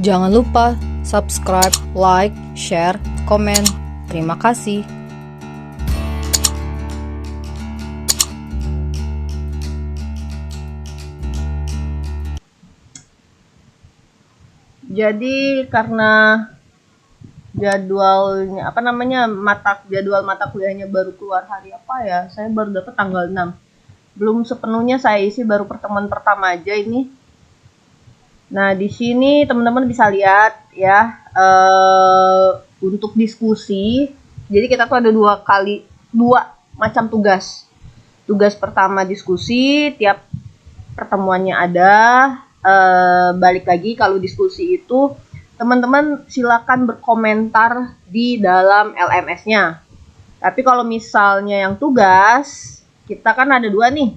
Jangan lupa subscribe, like, share, komen. Terima kasih. Jadi karena jadwal mata kuliahnya baru keluar hari apa ya? Saya baru dapat tanggal 6. Belum sepenuhnya saya isi, baru pertemuan pertama aja ini. Nah, di sini teman-teman bisa lihat ya, untuk diskusi. Jadi kita tuh ada dua macam tugas. Tugas pertama diskusi, tiap pertemuannya ada. Balik lagi, kalau diskusi itu teman-teman silakan berkomentar di dalam LMS-nya. Tapi kalau misalnya yang tugas, kita kan ada dua nih,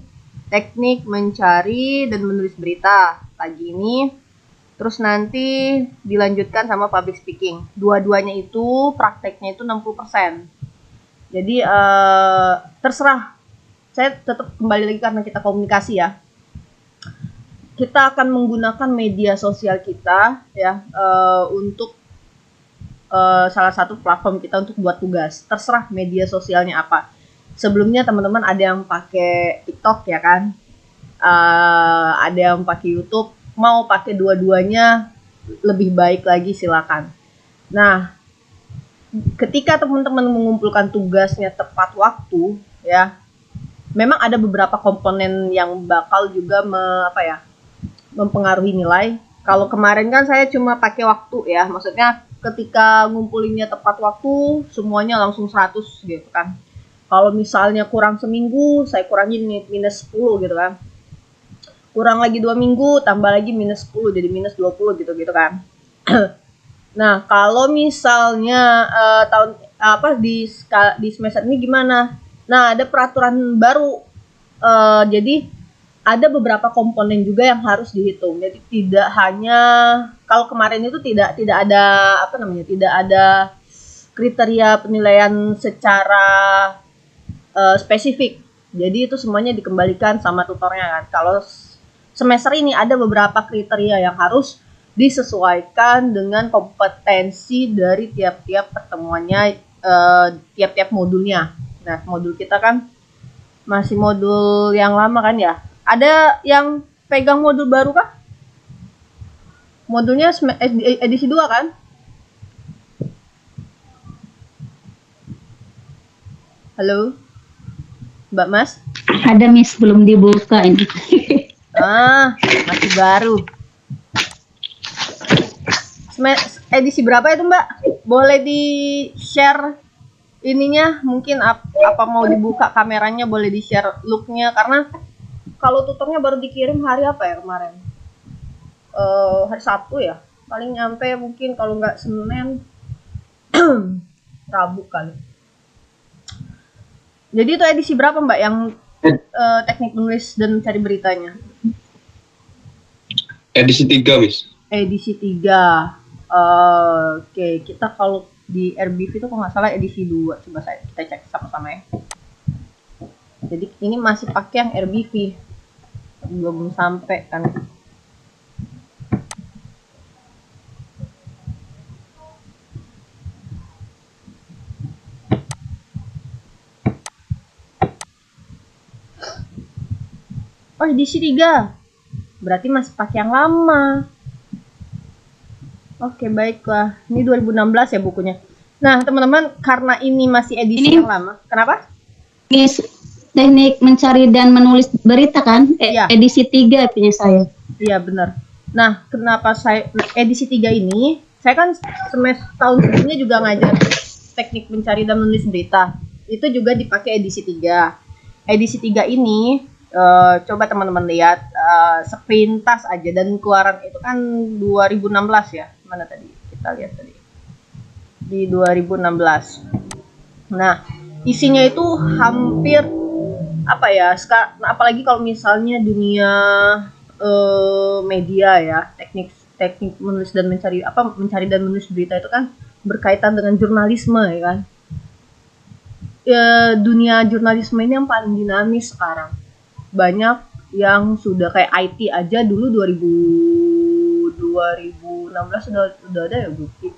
teknik mencari dan menulis berita pagi ini, terus nanti dilanjutkan sama public speaking. Dua-duanya itu prakteknya itu 60%. Jadi terserah, saya tetap kembali lagi karena kita komunikasi ya. Kita akan menggunakan media sosial kita ya, untuk salah satu platform kita untuk buat tugas. Terserah media sosialnya apa. Sebelumnya teman-teman ada yang pakai TikTok ya kan, ada yang pakai YouTube. Mau pakai dua-duanya lebih baik lagi, silakan. Nah, ketika teman-teman mengumpulkan tugasnya tepat waktu ya, memang ada beberapa komponen yang bakal juga mempengaruhi nilai. Kalau kemarin kan saya cuma pakai waktu ya, maksudnya ketika ngumpulinnya tepat waktu semuanya langsung 100 gitu kan. Kalau misalnya kurang seminggu, saya kurangin minus 10 gitu kan. Kurang lagi 2 minggu, tambah lagi minus 10, jadi minus 20 gitu kan. Nah, kalau misalnya di semester ini gimana? Nah, ada peraturan baru. Jadi ada beberapa komponen juga yang harus dihitung. Jadi tidak hanya, kalau kemarin itu tidak ada kriteria penilaian secara spesifik. Jadi itu semuanya dikembalikan sama tutornya kan. Kalau semester ini ada beberapa kriteria yang harus disesuaikan dengan kompetensi dari tiap-tiap pertemuannya, tiap-tiap modulnya. Nah, modul kita kan masih modul yang lama kan ya. Ada yang pegang modul baru kah? Modulnya edisi 2 kan? Halo? Mbak Mas? Ada Miss, belum dibuka ini. Masih baru. Edisi berapa itu Mbak? Boleh di-share ininya, mungkin apa mau dibuka kameranya, boleh di-share looknya, karena kalau tutornya baru dikirim hari apa ya kemarin? Hari Sabtu ya, paling nyampe mungkin kalau nggak Senin, Rabu kali. Jadi itu edisi berapa Mbak yang teknik menulis dan mencari beritanya? Edisi 3, Miss. Edisi 3. Oke, kita kalau di RBV itu kalau nggak salah edisi 2. Coba kita cek sama-sama ya. Jadi ini masih pakai yang RBV. Belum sampai kan. Oh, edisi 3. Berarti masih pakai yang lama. Oke, baiklah. Ini 2016 ya bukunya. Nah, teman-teman, karena ini masih edisi yang lama. Kenapa? Miss, teknik mencari dan menulis berita kan? Iya. Edisi 3 punya saya. Iya, benar. Nah, kenapa saya edisi 3 ini? Saya kan semester tahun sebelumnya juga ngajar teknik mencari dan menulis berita. Itu juga dipakai edisi 3. Edisi 3 ini coba teman-teman lihat sepintas aja, dan keluaran itu kan 2016 ya. Mana tadi? Kita lihat tadi. Di 2016. Nah, isinya itu hampir apalagi kalau misalnya dunia media ya, teknik menulis dan mencari dan menulis berita itu kan berkaitan dengan jurnalisme ya kan. Dunia jurnalisme ini yang paling dinamis sekarang. Banyak yang sudah kayak IT aja dulu 2012 2016 udah ada ya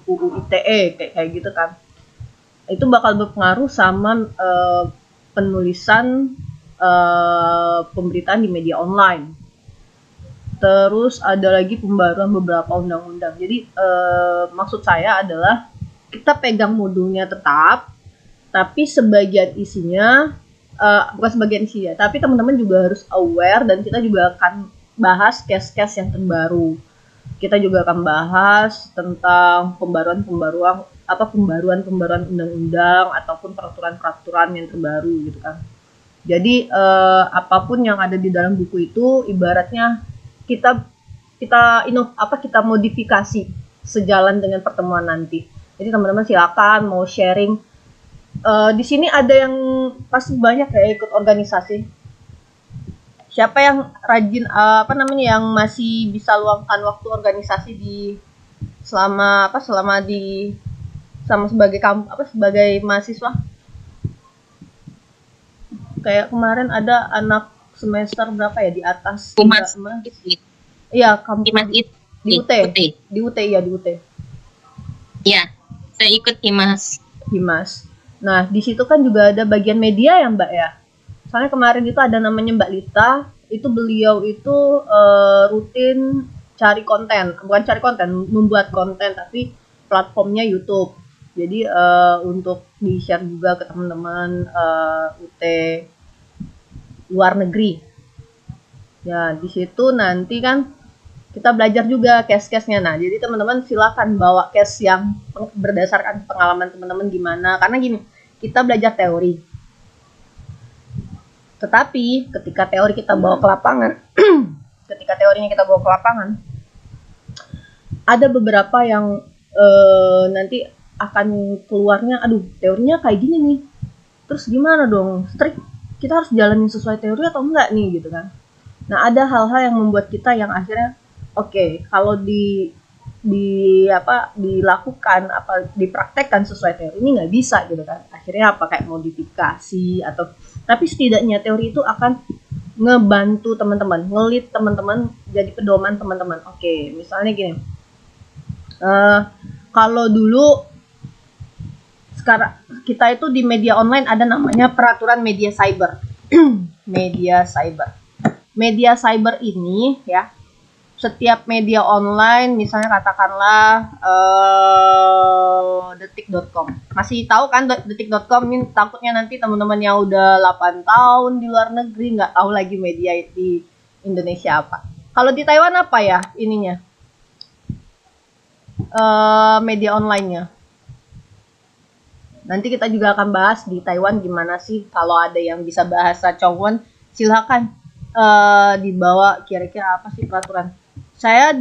UU ITE kayak gitu kan. Itu bakal berpengaruh sama penulisan pemberitaan di media online. Terus ada lagi pembaruan beberapa undang-undang. Jadi maksud saya adalah kita pegang modulnya tetap, tapi sebagian isinya bukan sebagian isinya, tapi teman-teman juga harus aware dan kita juga akan bahas case-case yang terbaru. Kita juga akan bahas tentang pembaruan undang-undang ataupun peraturan-peraturan yang terbaru gitu kan. Jadi apapun yang ada di dalam buku itu ibaratnya kita modifikasi sejalan dengan pertemuan nanti. Jadi teman-teman silakan mau sharing. Di sini ada yang pasti banyak ya ikut organisasi. Siapa yang rajin yang masih bisa luangkan waktu organisasi selama sebagai mahasiswa? Kayak kemarin ada anak semester berapa ya di atas Humas. Iya, kampus di UT. Di UT. Ya, saya ikut Himas. Nah, di situ kan juga ada bagian media ya, Mbak ya. Soalnya kemarin itu ada namanya Mbak Lita, itu beliau itu rutin membuat konten, tapi platformnya YouTube. Jadi untuk di-share juga ke teman-teman UT luar negeri. Ya, di situ nanti kan kita belajar juga case-case-nya. Nah, jadi teman-teman silakan bawa case yang berdasarkan pengalaman teman-teman gimana. Karena gini, kita belajar teori. Tetapi ketika teori kita bawa ke lapangan, ada beberapa yang nanti akan keluarnya, aduh teorinya kayak gini nih. Terus gimana dong? Strict, kita harus jalanin sesuai teori atau enggak nih gitu kan. Nah, ada hal-hal yang membuat kita yang akhirnya kalau dilakukan dipraktekkan sesuai teori ini nggak bisa gitu kan. Akhirnya kayak modifikasi tapi setidaknya teori itu akan ngebantu teman-teman, ngelit teman-teman, jadi pedoman teman-teman. Misalnya gini, kalau dulu sekarang kita itu di media online ada namanya peraturan media cyber. Media cyber ini ya, setiap media online, misalnya katakanlah detik.com. Masih tahu kan detik.com? Ini takutnya nanti teman-teman yang udah 8 tahun di luar negeri nggak tahu lagi media di Indonesia apa. Kalau di Taiwan apa ya ininya? Media online-nya. Nanti kita juga akan bahas di Taiwan gimana sih, kalau ada yang bisa bahasa Chongwon, silakan dibawa kira-kira apa sih peraturan. Saya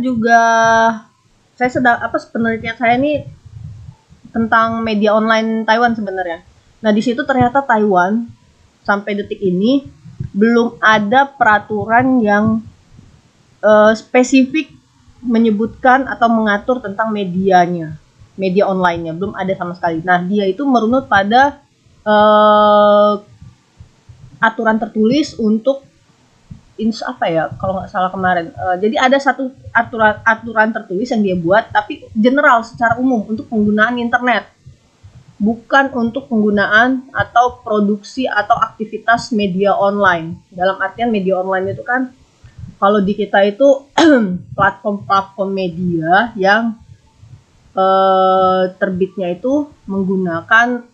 sedang penelitian saya ini tentang media online Taiwan sebenarnya. Nah, di situ ternyata Taiwan sampai detik ini belum ada peraturan yang spesifik menyebutkan atau mengatur tentang medianya, media online-nya belum ada sama sekali. Nah, dia itu merunut pada aturan tertulis untuk kalau nggak salah kemarin. Jadi ada satu aturan tertulis yang dia buat, tapi general secara umum untuk penggunaan internet, bukan untuk penggunaan atau produksi atau aktivitas media online. Dalam artian media online itu kan, kalau di kita itu platform-platform media yang terbitnya itu menggunakan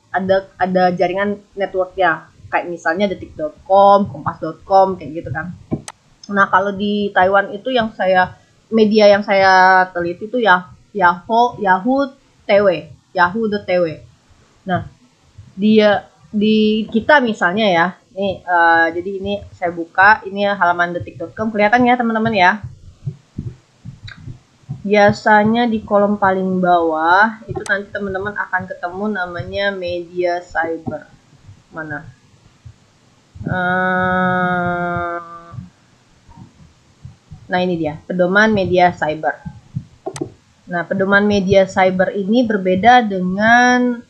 ada jaringan networknya, kayak misalnya detik.com, kompas.com kayak gitu kan. Nah, kalau di Taiwan itu media yang saya teliti itu Yahoo.tw. Nah, di kita misalnya ya, nih jadi ini saya buka, ini halaman detik.com, kelihatan ya teman-teman ya. Biasanya di kolom paling bawah itu nanti teman-teman akan ketemu namanya media cyber. Mana? Nah, ini dia, pedoman media cyber. Nah, pedoman media cyber ini berbeda dengan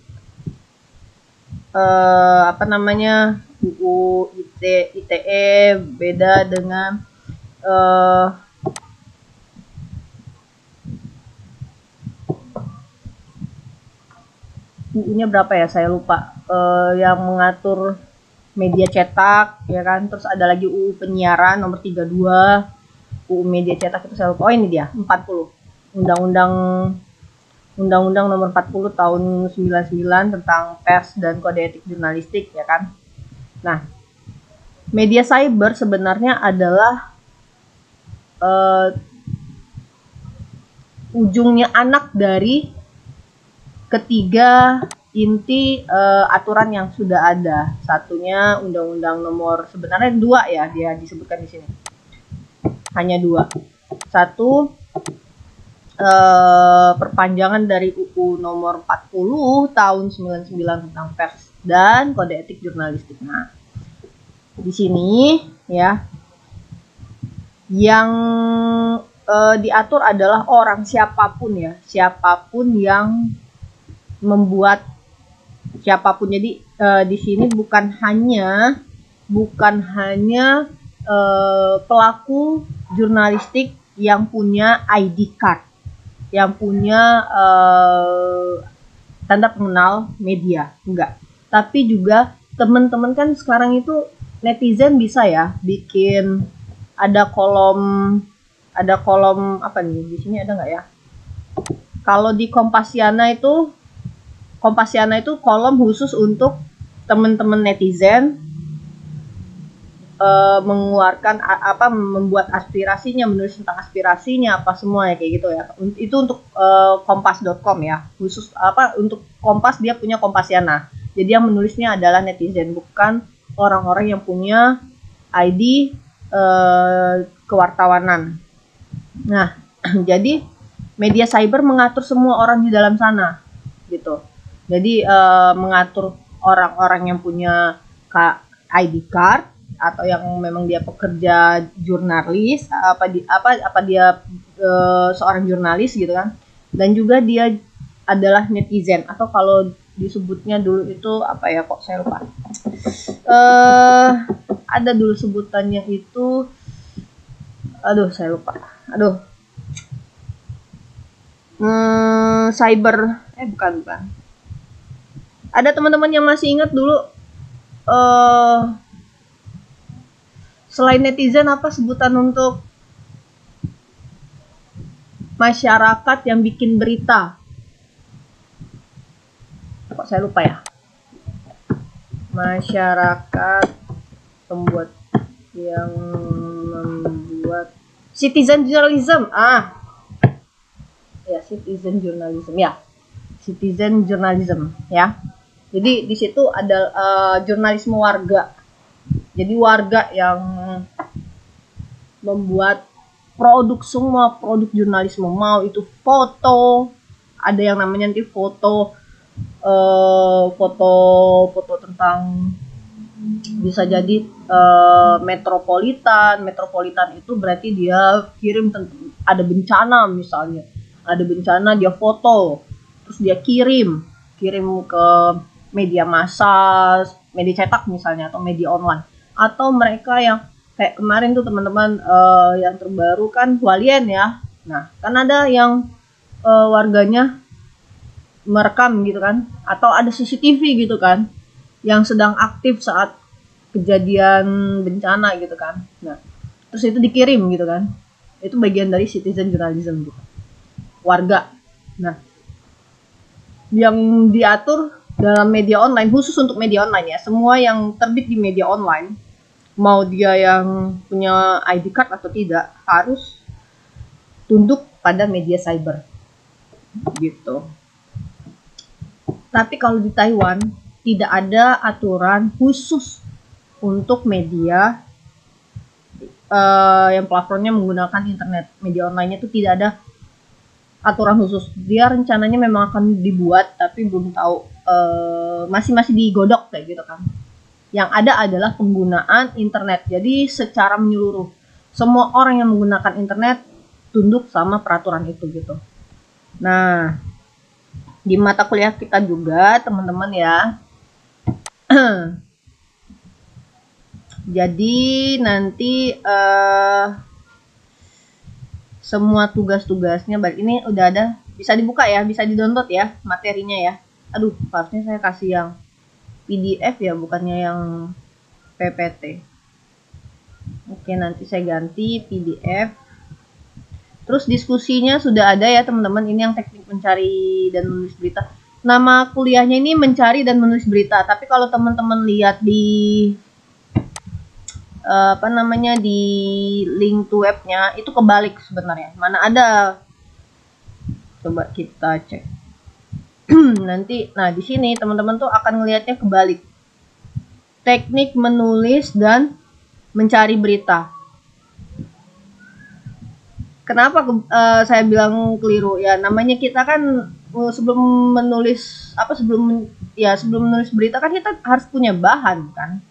UU ITE, beda dengan UU-nya berapa ya, saya lupa, yang mengatur media cetak ya kan. Terus ada lagi UU penyiaran nomor 32, UU media cetak itu saya lupa. Oh ini dia 40, Undang-Undang nomor 40 tahun 99 tentang pers dan kode etik jurnalistik ya kan. Nah, media cyber sebenarnya adalah ujungnya anak dari ketiga inti aturan yang sudah ada. Satunya Undang-Undang nomor, sebenarnya 2 ya dia disebutkan di sini. Hanya 2. Satu, perpanjangan dari UU nomor 40 tahun 99 tentang pers dan kode etik jurnalistik. Nah, di sini ya yang diatur adalah orang siapapun ya, siapapun yang membuat, siapapun. Jadi di sini bukan hanya pelaku jurnalistik yang punya ID card, yang punya tanda pengenal media, enggak. Tapi juga teman-teman kan sekarang itu netizen bisa ya bikin ada kolom apa nih, di sini ada nggak ya? Kalau di Kompasiana itu kolom khusus untuk teman-teman netizen mengeluarkan membuat aspirasinya, menulis tentang aspirasinya apa semua ya, kayak gitu ya. Itu untuk kompas.com ya, khusus untuk Kompas, dia punya Kompasiana. Jadi yang menulisnya adalah netizen, bukan orang-orang yang punya ID kewartawanan. Nah, jadi media cyber mengatur semua orang di dalam sana gitu. Jadi mengatur orang-orang yang punya ID card, atau yang memang dia pekerja jurnalis, apa dia seorang jurnalis gitu kan. Dan juga dia adalah netizen, atau kalau disebutnya dulu itu apa ya, kok saya lupa. Ada dulu sebutannya itu, saya lupa. Cyber, bukan. Ada teman-teman yang masih ingat dulu selain netizen apa sebutan untuk masyarakat yang bikin berita? Kok saya lupa ya? Masyarakat pembuat yang membuat citizen journalism. Citizen journalism ya. Citizen journalism ya. Jadi di situ ada jurnalisme warga. Jadi warga yang membuat semua produk jurnalisme, mau itu foto, ada yang namanya nanti foto tentang, bisa jadi metropolitan itu berarti dia kirim ada bencana, misalnya ada bencana, dia foto terus dia kirim ke media massa, media cetak misalnya, atau media online. Atau mereka yang kayak kemarin tuh teman-teman yang terbaru kan Hualien ya. Nah, kan ada yang warganya merekam gitu kan, atau ada CCTV gitu kan yang sedang aktif saat kejadian bencana gitu kan. Nah, terus itu dikirim gitu kan. Itu bagian dari citizen journalism gitu. Warga. Nah, yang diatur dalam media online, khusus untuk media online ya, semua yang terbit di media online, mau dia yang punya ID card atau tidak, harus tunduk pada media cyber gitu. Tapi kalau di Taiwan tidak ada aturan khusus untuk media yang platformnya menggunakan internet. Media online itu tidak ada aturan khusus. Dia rencananya memang akan dibuat, tapi belum tahu, masih digodok kayak gitu kan. Yang ada adalah penggunaan internet. Jadi secara menyeluruh, semua orang yang menggunakan internet tunduk sama peraturan itu gitu. Nah, di mata kuliah kita juga teman-teman ya. Jadi nanti semua tugas-tugasnya, ini udah ada, bisa dibuka ya, bisa di-download ya materinya ya. Aduh, harusnya saya kasih yang PDF ya, bukannya yang PPT. Oke, nanti saya ganti PDF. Terus diskusinya sudah ada ya teman-teman. Ini yang teknik mencari dan menulis berita. Nama kuliahnya ini mencari dan menulis berita. Tapi kalau teman-teman lihat di di link to webnya itu kebalik sebenarnya. Mana ada? Coba kita cek. Nanti, nah di sini teman-teman tuh akan ngelihatnya kebalik. Teknik menulis dan mencari berita. Kenapa saya bilang keliru ya? Namanya kita kan sebelum menulis sebelum menulis berita kan kita harus punya bahan kan?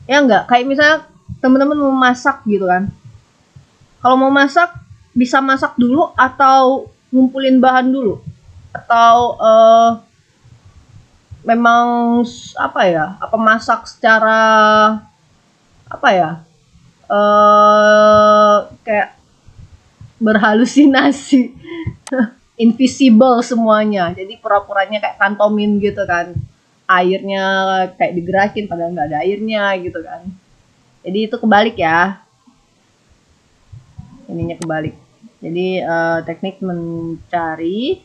Ya enggak? Kayak misalnya teman-teman mau masak gitu kan? Kalau mau masak bisa masak dulu atau ngumpulin bahan dulu? Atau memang masak secara kayak berhalusinasi invisible semuanya, jadi pura-puranya kayak pantomin gitu kan, airnya kayak digerakin padahal nggak ada airnya gitu kan. Jadi itu kebalik ya, ininya kebalik. Jadi teknik mencari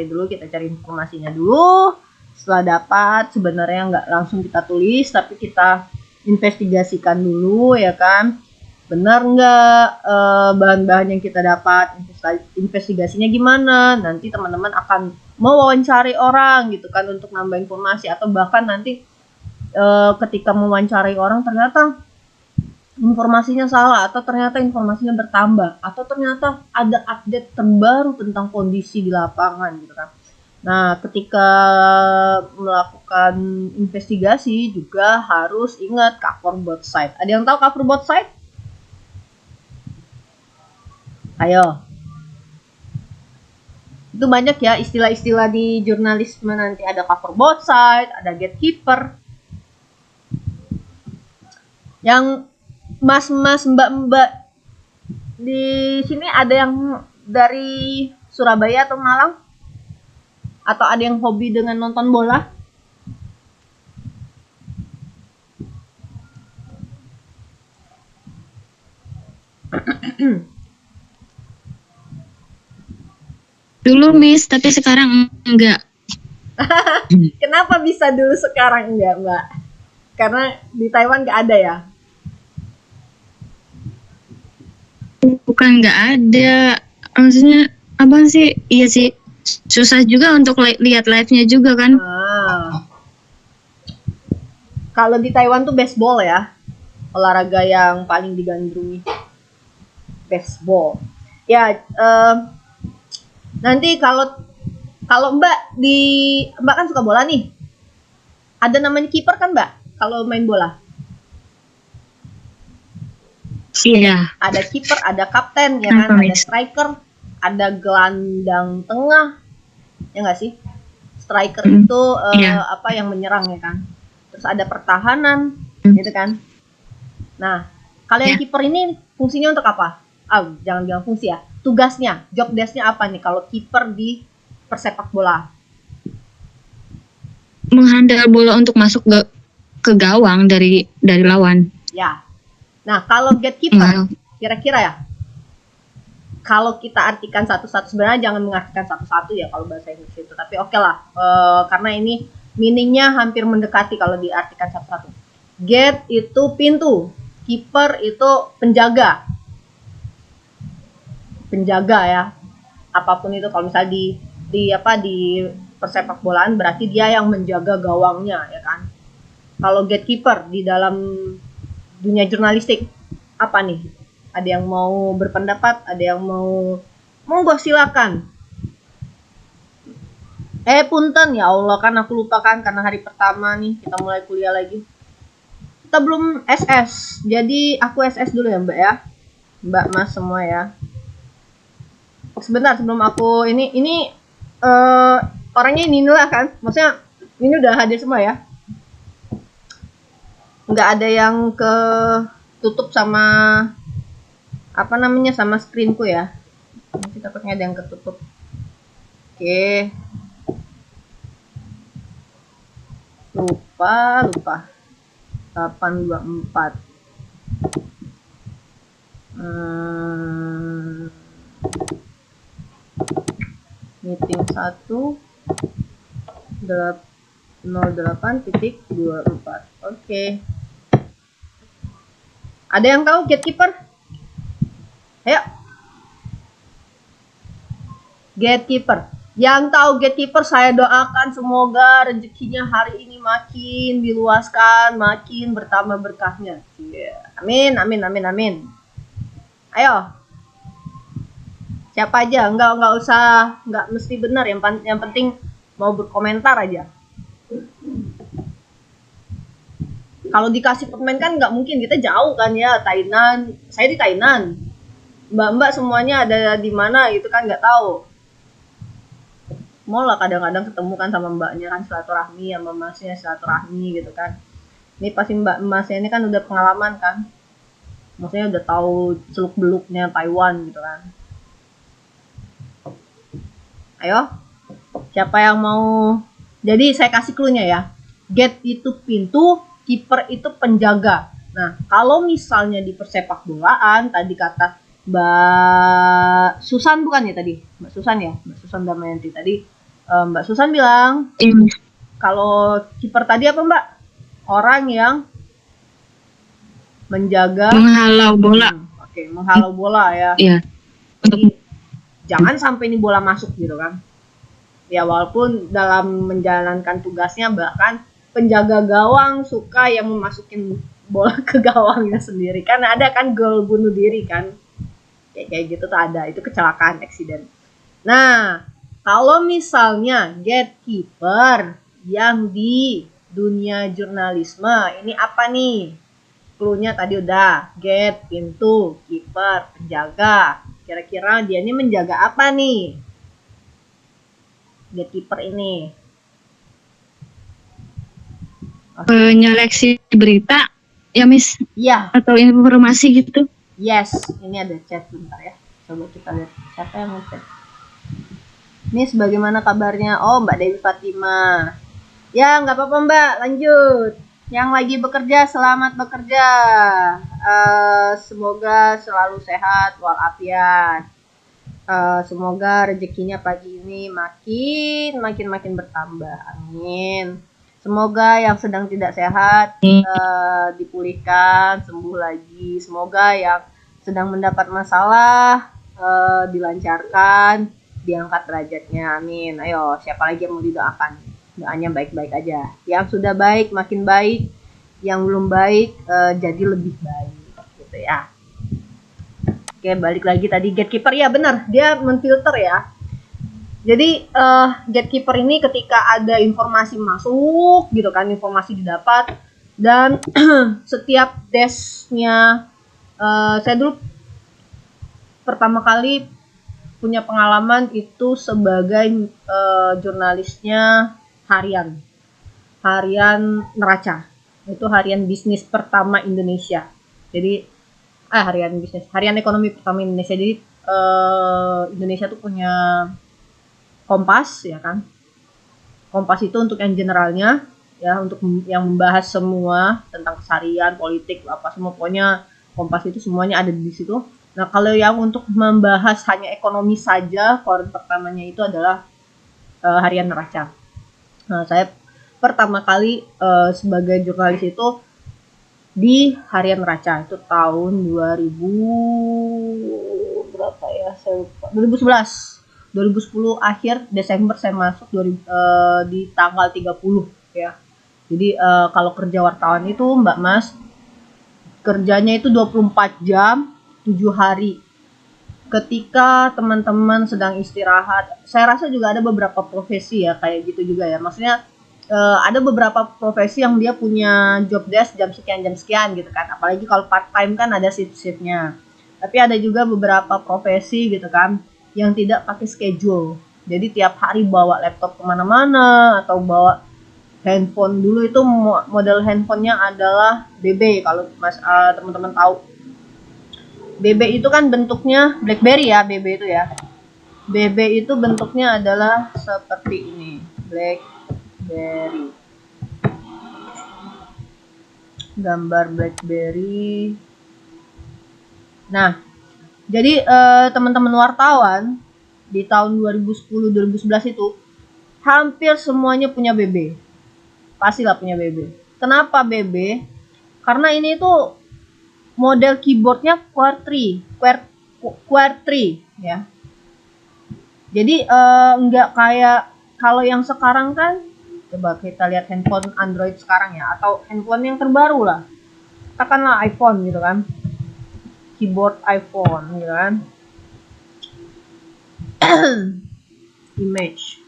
dulu, kita cari informasinya dulu. Setelah dapat, sebenarnya nggak langsung kita tulis, tapi kita investigasikan dulu ya kan, benar nggak bahan-bahan yang kita dapat, investigasinya gimana. Nanti teman-teman akan mewawancari orang gitu kan untuk nambah informasi, atau bahkan nanti ketika mewawancari orang ternyata informasinya salah, atau ternyata informasinya bertambah, atau ternyata ada update terbaru tentang kondisi di lapangan gitu kan. Nah, ketika melakukan investigasi juga harus ingat cover both side. Ada yang tahu cover both side? Ayo. Itu banyak ya istilah-istilah di jurnalisme nanti. Ada cover both side, ada gatekeeper. Yang mas-mas, mbak-mbak di sini ada yang dari Surabaya atau Malang? Atau ada yang hobi dengan nonton bola? Dulu Miss, tapi sekarang enggak. Kenapa bisa dulu sekarang enggak, Mbak? Karena di Taiwan nggak ada ya? Bukan nggak ada. Maksudnya apa sih? Iya sih. Susah juga untuk lihat live-nya juga kan. Kalau di Taiwan tuh baseball ya, olahraga yang paling digandrungi, baseball. Ya, nanti kalau Mbak kan suka bola nih, ada namanya kiper kan Mbak? Kalau main bola? Iya. Ada kiper, ada kapten ya kan, ada striker, ada gelandang tengah, ya nggak sih? Striker itu yang menyerang ya kan. Terus ada pertahanan, gitu kan. Nah, kalau yang kiper ini fungsinya untuk apa? Jangan bilang fungsi ya. Tugasnya, job desk-nya apa nih kalau kiper di persepak bola? Menghandle bola untuk masuk ke gawang dari lawan. Ya. Nah, kalau gatekeeper, kira-kira ya, kalau kita artikan satu-satu, sebenarnya jangan mengartikan satu-satu ya kalau bahasa Inggris itu, tapi oke lah, karena ini meaningnya hampir mendekati kalau diartikan satu-satu. Gate itu pintu, keeper itu penjaga ya, apapun itu. Kalau misalnya di persepak bolaan berarti dia yang menjaga gawangnya ya kan. Kalau gatekeeper di dalam dunia jurnalistik apa nih? Ada yang mau berpendapat? Ada yang monggo silakan. Punten ya Allah, kan aku lupakan karena hari pertama nih kita mulai kuliah lagi. Kita belum SS, jadi aku SS dulu ya Mbak ya, Mbak Mas semua ya. Sebentar sebelum aku ini orangnya ini lah kan, maksudnya ini udah hadir semua ya. Nggak ada yang ketutup sama sama screenku ya. Nanti takutnya ada yang ketutup. Oke. Lupa. 824. Meeting 1 08.24. Oke. Ada yang tahu gatekeeper? Ayo. Gatekeeper. Yang tahu gatekeeper, saya doakan semoga rezekinya hari ini makin diluaskan, makin bertambah berkahnya. Amin. Ayo. Siapa aja? Enggak usah, enggak mesti benar. Yang penting mau berkomentar aja. Kalau dikasih permen kan nggak mungkin, kita jauh kan ya, Tainan. Saya di Tainan. Mbak-mbak semuanya ada di mana gitu kan, nggak tahu. Mau lah kadang-kadang ketemu kan sama mbaknya kan, silaturahmi, sama masnya silaturahmi gitu kan. Ini pasti masnya ini kan udah pengalaman kan. Maksudnya udah tahu seluk-beluknya Taiwan gitu kan. Ayo. Siapa yang mau? Jadi saya kasih clue-nya ya. Gate itu pintu, kiper itu penjaga. Nah, kalau misalnya di persepak bolaan, tadi kata Mbak Susan bukan ya tadi? Mbak Susan ya? Mbak Susan Damayanti tadi. Mbak Susan bilang, kalau kiper tadi apa Mbak? Orang yang menjaga, menghalau bola. Oke, menghalau bola ya. Iya. Jadi, jangan sampai ini bola masuk gitu kan. Ya walaupun dalam menjalankan tugasnya bahkan penjaga gawang suka yang memasukin bola ke gawangnya sendiri. Kan ada kan gol bunuh diri kan. Kayak gitu tuh ada. Itu kecelakaan, accident. Nah, kalau misalnya gatekeeper yang di dunia jurnalisme, ini apa nih? Clue-nya tadi udah. Gate, pintu, kiper, penjaga. Kira-kira dia ini menjaga apa nih? Gatekeeper ini. Penyeleksi berita ya Miss, Iya. atau informasi gitu. Yes, ini ada chat bentar ya. Coba kita lihat siapa yang ngechat. Miss, bagaimana kabarnya? Oh, Mbak Dewi Fatima. Ya, nggak apa-apa Mbak, lanjut. Yang lagi bekerja, selamat bekerja. Semoga selalu sehat walafiat. Semoga rezekinya pagi ini makin bertambah. Amin. Semoga yang sedang tidak sehat dipulihkan, sembuh lagi. Semoga yang sedang mendapat masalah dilancarkan, diangkat derajatnya. Amin. Ayo, siapa lagi yang mau didoakan? Doanya baik-baik aja. Yang sudah baik makin baik, yang belum baik jadi lebih baik gitu ya. Oke, balik lagi tadi gatekeeper ya benar, dia menfilter ya. Jadi gatekeeper ini ketika ada informasi masuk gitu kan, informasi didapat dan setiap desknya, saya dulu pertama kali punya pengalaman itu sebagai jurnalisnya harian neraca, itu harian bisnis pertama Indonesia. Jadi harian ekonomi pertama Indonesia. Jadi Indonesia tuh punya Kompas ya kan. Kompas itu untuk yang generalnya ya, untuk yang membahas semua tentang keseharian, politik, apa semua, pokoknya Kompas itu semuanya ada di situ. Nah, kalau yang untuk membahas hanya ekonomi saja, koran pertamanya itu adalah harian neraca. Nah, saya pertama kali sebagai jurnalis itu di harian neraca itu tahun 2000 berapa ya, saya lupa, 2010 akhir Desember saya masuk di tanggal 30 ya. Jadi kalau kerja wartawan itu Mbak Mas, kerjanya itu 24 jam 7 hari. Ketika teman-teman sedang istirahat, saya rasa juga ada beberapa profesi ya kayak gitu juga ya. Maksudnya ada beberapa profesi yang dia punya job desk jam sekian gitu kan. Apalagi kalau part time kan ada shift-shiftnya. Tapi ada juga beberapa profesi gitu kan yang tidak pakai schedule. Jadi tiap hari bawa laptop kemana-mana atau bawa handphone. Dulu itu model handphonenya adalah BB, kalau Mas teman-teman tahu. BB itu kan bentuknya BlackBerry ya, BB itu ya. BB itu bentuknya adalah seperti ini, BlackBerry. Gambar BlackBerry. Nah, jadi teman-teman wartawan di tahun 2010-2011 itu hampir semuanya punya BB. Pastilah punya BB. Kenapa BB? Karena ini tuh model keyboardnya QWERTY ya. Jadi nggak kayak kalau yang sekarang kan, coba kita lihat handphone Android sekarang ya, atau handphone yang terbaru lah, katakanlah iPhone gitu kan, keyboard iPhone gitu kan. Image.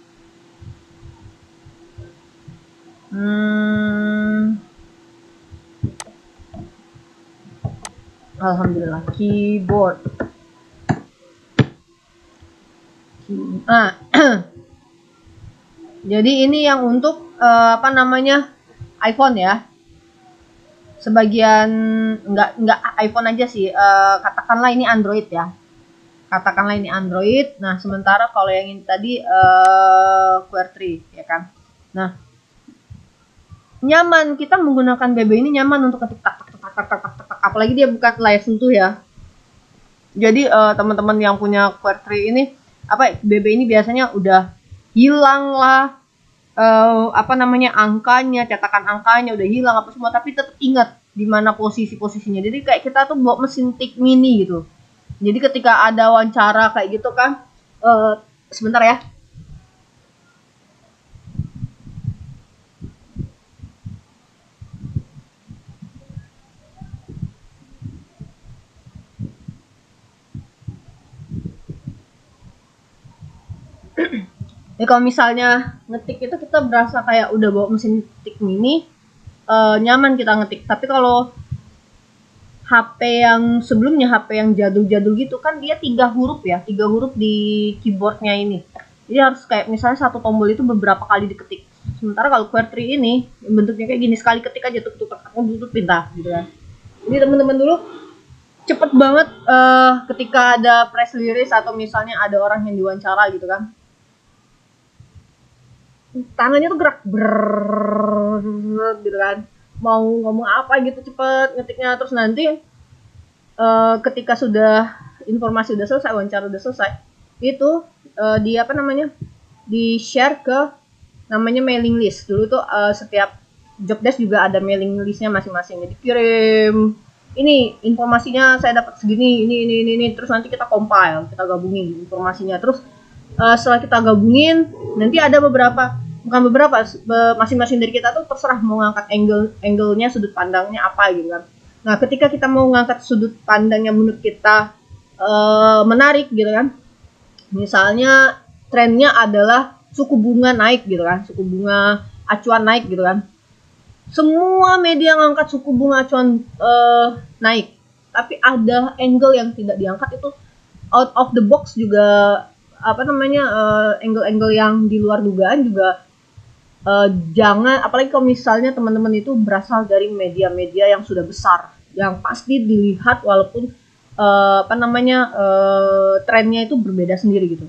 Alhamdulillah, keyboard. Jadi ini yang untuk iPhone ya. Sebagian enggak iPhone aja sih. Katakanlah ini Android ya. Katakanlah ini Android. Nah, sementara kalau yang ini tadi QWERTY ya kan. Nah, nyaman, kita menggunakan BB ini nyaman untuk ketik tak, apalagi dia bukan layar sentuh ya. Jadi teman-teman yang punya QWERTY ini BB ini biasanya udah hilang lah angkanya, cetakan angkanya udah hilang apa semua, tapi tetap ingat di mana posisinya. Jadi kayak kita tuh bawa mesin tik mini gitu. Jadi ketika ada wawancara kayak gitu kan, sebentar ya. Jadi kalau misalnya ngetik itu kita berasa kayak udah bawa mesin tik mini, nyaman kita ngetik. Tapi kalau HP yang sebelumnya, HP yang jadul-jadul gitu kan, dia 3 huruf di keyboardnya ini. Jadi harus kayak misalnya satu tombol itu beberapa kali diketik. Sementara kalau QWERTY ini bentuknya kayak gini, sekali ketik aja tutup pindah gitu kan. Jadi teman-teman dulu cepet banget ketika ada press release atau misalnya ada orang yang diwawancara gitu kan, tangannya tuh gerak gitu kan, mau ngomong apa gitu cepet ngetiknya. Terus nanti ketika sudah informasi udah selesai, wawancara udah selesai, itu di share ke namanya mailing list. Dulu tuh setiap job desk juga ada mailing listnya masing-masing, jadi kirim ini informasinya saya dapat segini, ini, terus nanti kita compile, kita gabungin informasinya. Terus setelah kita gabungin, nanti ada masing-masing dari kita tuh terserah mau ngangkat angle-nya, sudut pandangnya apa gitu kan. Nah, ketika kita mau ngangkat sudut pandang yang menurut kita menarik gitu kan, misalnya trennya adalah suku bunga naik gitu kan, suku bunga acuan naik gitu kan, semua media ngangkat suku bunga acuan naik. Tapi ada angle yang tidak diangkat, itu out of the box juga, angle-angle yang di luar dugaan juga jangan. Apalagi kalau misalnya teman-teman itu berasal dari media-media yang sudah besar, yang pasti dilihat walaupun trennya itu berbeda sendiri gitu.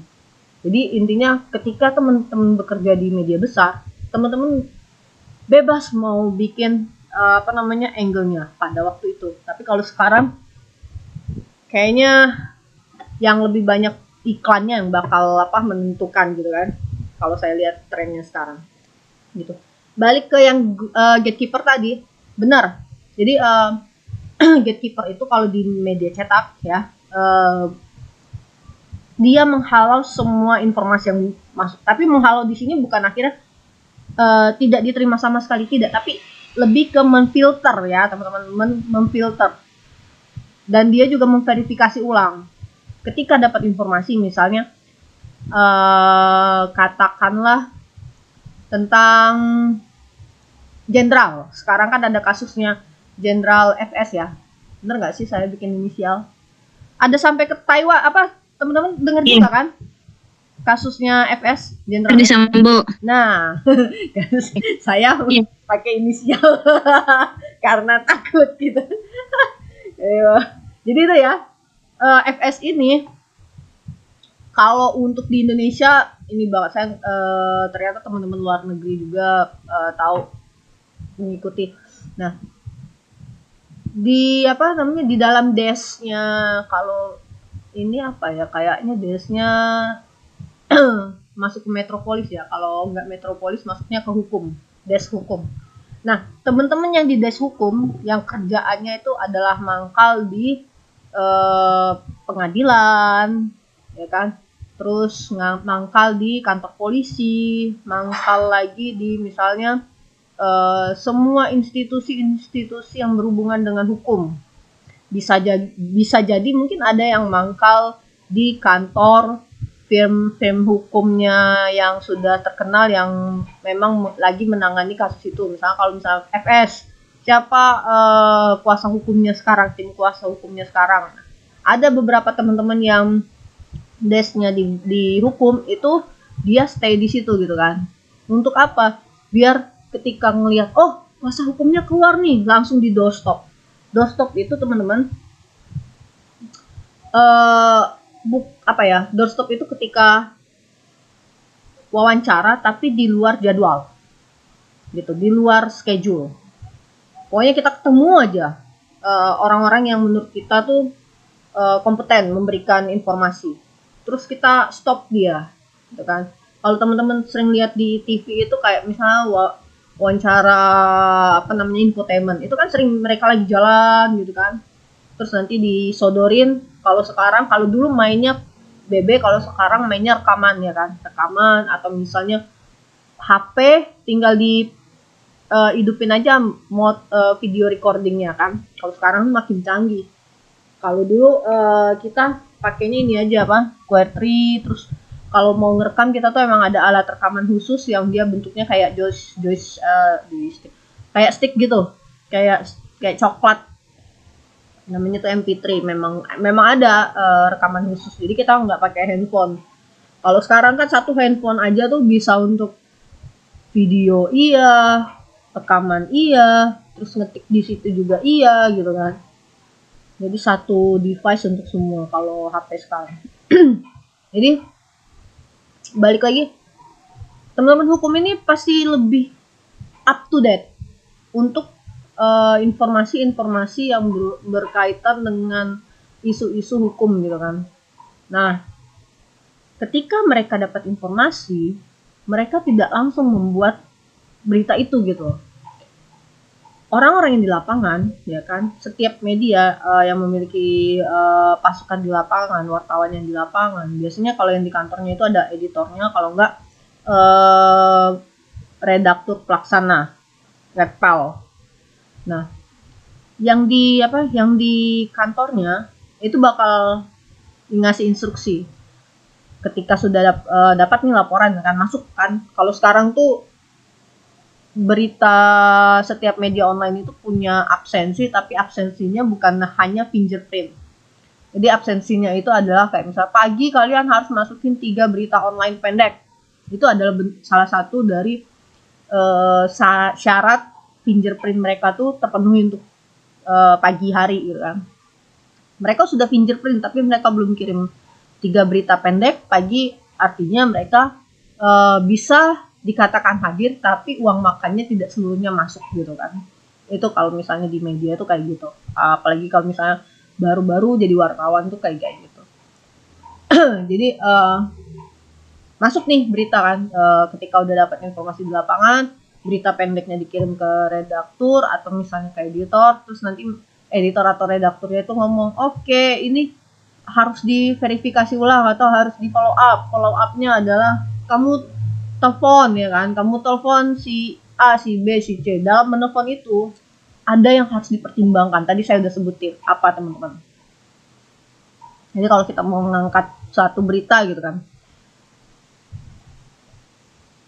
Jadi intinya ketika teman-teman bekerja di media besar, teman-teman bebas mau bikin angle-nya pada waktu itu. Tapi kalau sekarang kayaknya yang lebih banyak iklannya yang bakal menentukan gitu kan, kalau saya lihat trennya sekarang gitu. Balik ke yang gatekeeper tadi, benar. Jadi gatekeeper itu kalau di media cetak ya, dia menghalau semua informasi yang masuk. Tapi menghalau di sini bukan akhirnya tidak diterima sama sekali, tidak, tapi lebih ke memfilter ya teman-teman, memfilter. Dan dia juga memverifikasi ulang. Ketika dapat informasi misalnya katakanlah tentang jenderal, sekarang kan ada kasusnya Jenderal FS ya, bener nggak sih saya bikin inisial? Ada sampai ke Taiwan, teman-teman dengar juga kan? Kasusnya FS, Jenderal Sambo. Nah, saya pakai inisial karena takut gitu. Jadi itu ya, FS ini Kalau untuk di Indonesia ini banget saya ternyata teman-teman luar negeri juga tahu mengikuti. Nah, di apa namanya di dalam desnya, kalau ini apa ya, kayaknya desnya masuk ke metropolis ya. Kalau nggak metropolis masuknya ke hukum, des hukum. Nah, teman-teman yang di des hukum yang kerjaannya itu adalah mangkal di pengadilan, ya kan? Terus mangkal di kantor polisi, mangkal lagi di misalnya semua institusi-institusi yang berhubungan dengan hukum. Bisa jadi mungkin ada yang mangkal di kantor firm hukumnya yang sudah terkenal yang memang lagi menangani kasus itu. Misalnya kalau misalnya FS, siapa kuasa hukumnya sekarang, tim kuasa hukumnya sekarang. Ada beberapa teman-teman yang desnya di hukum itu dia stay di situ gitu kan. Untuk apa? Biar ketika ngelihat kuasa hukumnya keluar nih, langsung di doorstop. Doorstop itu teman-teman doorstop itu ketika wawancara tapi di luar jadwal. Gitu, di luar schedule. Pokoknya kita ketemu aja orang-orang yang menurut kita tuh kompeten memberikan informasi. Terus kita stop dia, gitu kan. Kalau teman-teman sering lihat di TV itu kayak misalnya wawancara infotainment, itu kan sering mereka lagi jalan gitu kan. Terus nanti disodorin, kalau dulu mainnya BB, kalau sekarang mainnya rekaman ya kan. Rekaman atau misalnya HP tinggal di hidupin aja mode video recordingnya kan. Kalau sekarang makin canggih. Kalau dulu kita pakainya ini aja QR3, terus kalau mau ngerekam kita tuh emang ada alat rekaman khusus yang dia bentuknya kayak joystick, kayak stick gitu, kayak coklat, namanya tuh MP3. Memang ada rekaman khusus, jadi kita nggak pakai handphone. Kalau sekarang kan satu handphone aja tuh bisa untuk video iya, rekaman iya, terus ngetik di situ juga iya gitu kan. Jadi satu device untuk semua kalau HP sekarang. Jadi balik lagi, teman-teman hukum ini pasti lebih up to date untuk informasi-informasi yang berkaitan dengan isu-isu hukum gitu kan. Nah, ketika mereka dapat informasi, mereka tidak langsung membuat berita itu gitu. Orang-orang yang di lapangan, ya kan, setiap media yang memiliki pasukan di lapangan, wartawan yang di lapangan, biasanya kalau yang di kantornya itu ada editornya, kalau enggak redaktur pelaksana, redpal. Nah, yang di kantornya itu bakal ngasih instruksi. Ketika sudah dapat nih laporan kan, masuk kan. Kalau sekarang tuh berita setiap media online itu punya absensi, tapi absensinya bukan hanya fingerprint. Jadi absensinya itu adalah kayak misalnya pagi kalian harus masukin 3 berita online pendek. Itu adalah salah satu dari syarat fingerprint mereka tuh terpenuhi untuk pagi hari gitu kan. Mereka sudah fingerprint tapi mereka belum kirim 3 berita pendek pagi, artinya mereka bisa dikatakan hadir tapi uang makannya tidak seluruhnya masuk gitu kan. Itu kalau misalnya di media itu kayak gitu. Apalagi kalau misalnya baru-baru jadi wartawan tuh kayak gitu. Jadi masuk nih berita kan, ketika udah dapat informasi di lapangan, berita pendeknya dikirim ke redaktur atau misalnya ke editor, terus nanti editor atau redakturnya itu ngomong, oke, ini harus diverifikasi ulang atau harus di follow up. Follow up-nya adalah kamu telepon ya kan, kamu telepon si A, si B, si C. Dalam menelpon itu ada yang harus dipertimbangkan. Tadi saya udah sebutin apa teman-teman. Jadi kalau kita mau mengangkat suatu berita gitu kan,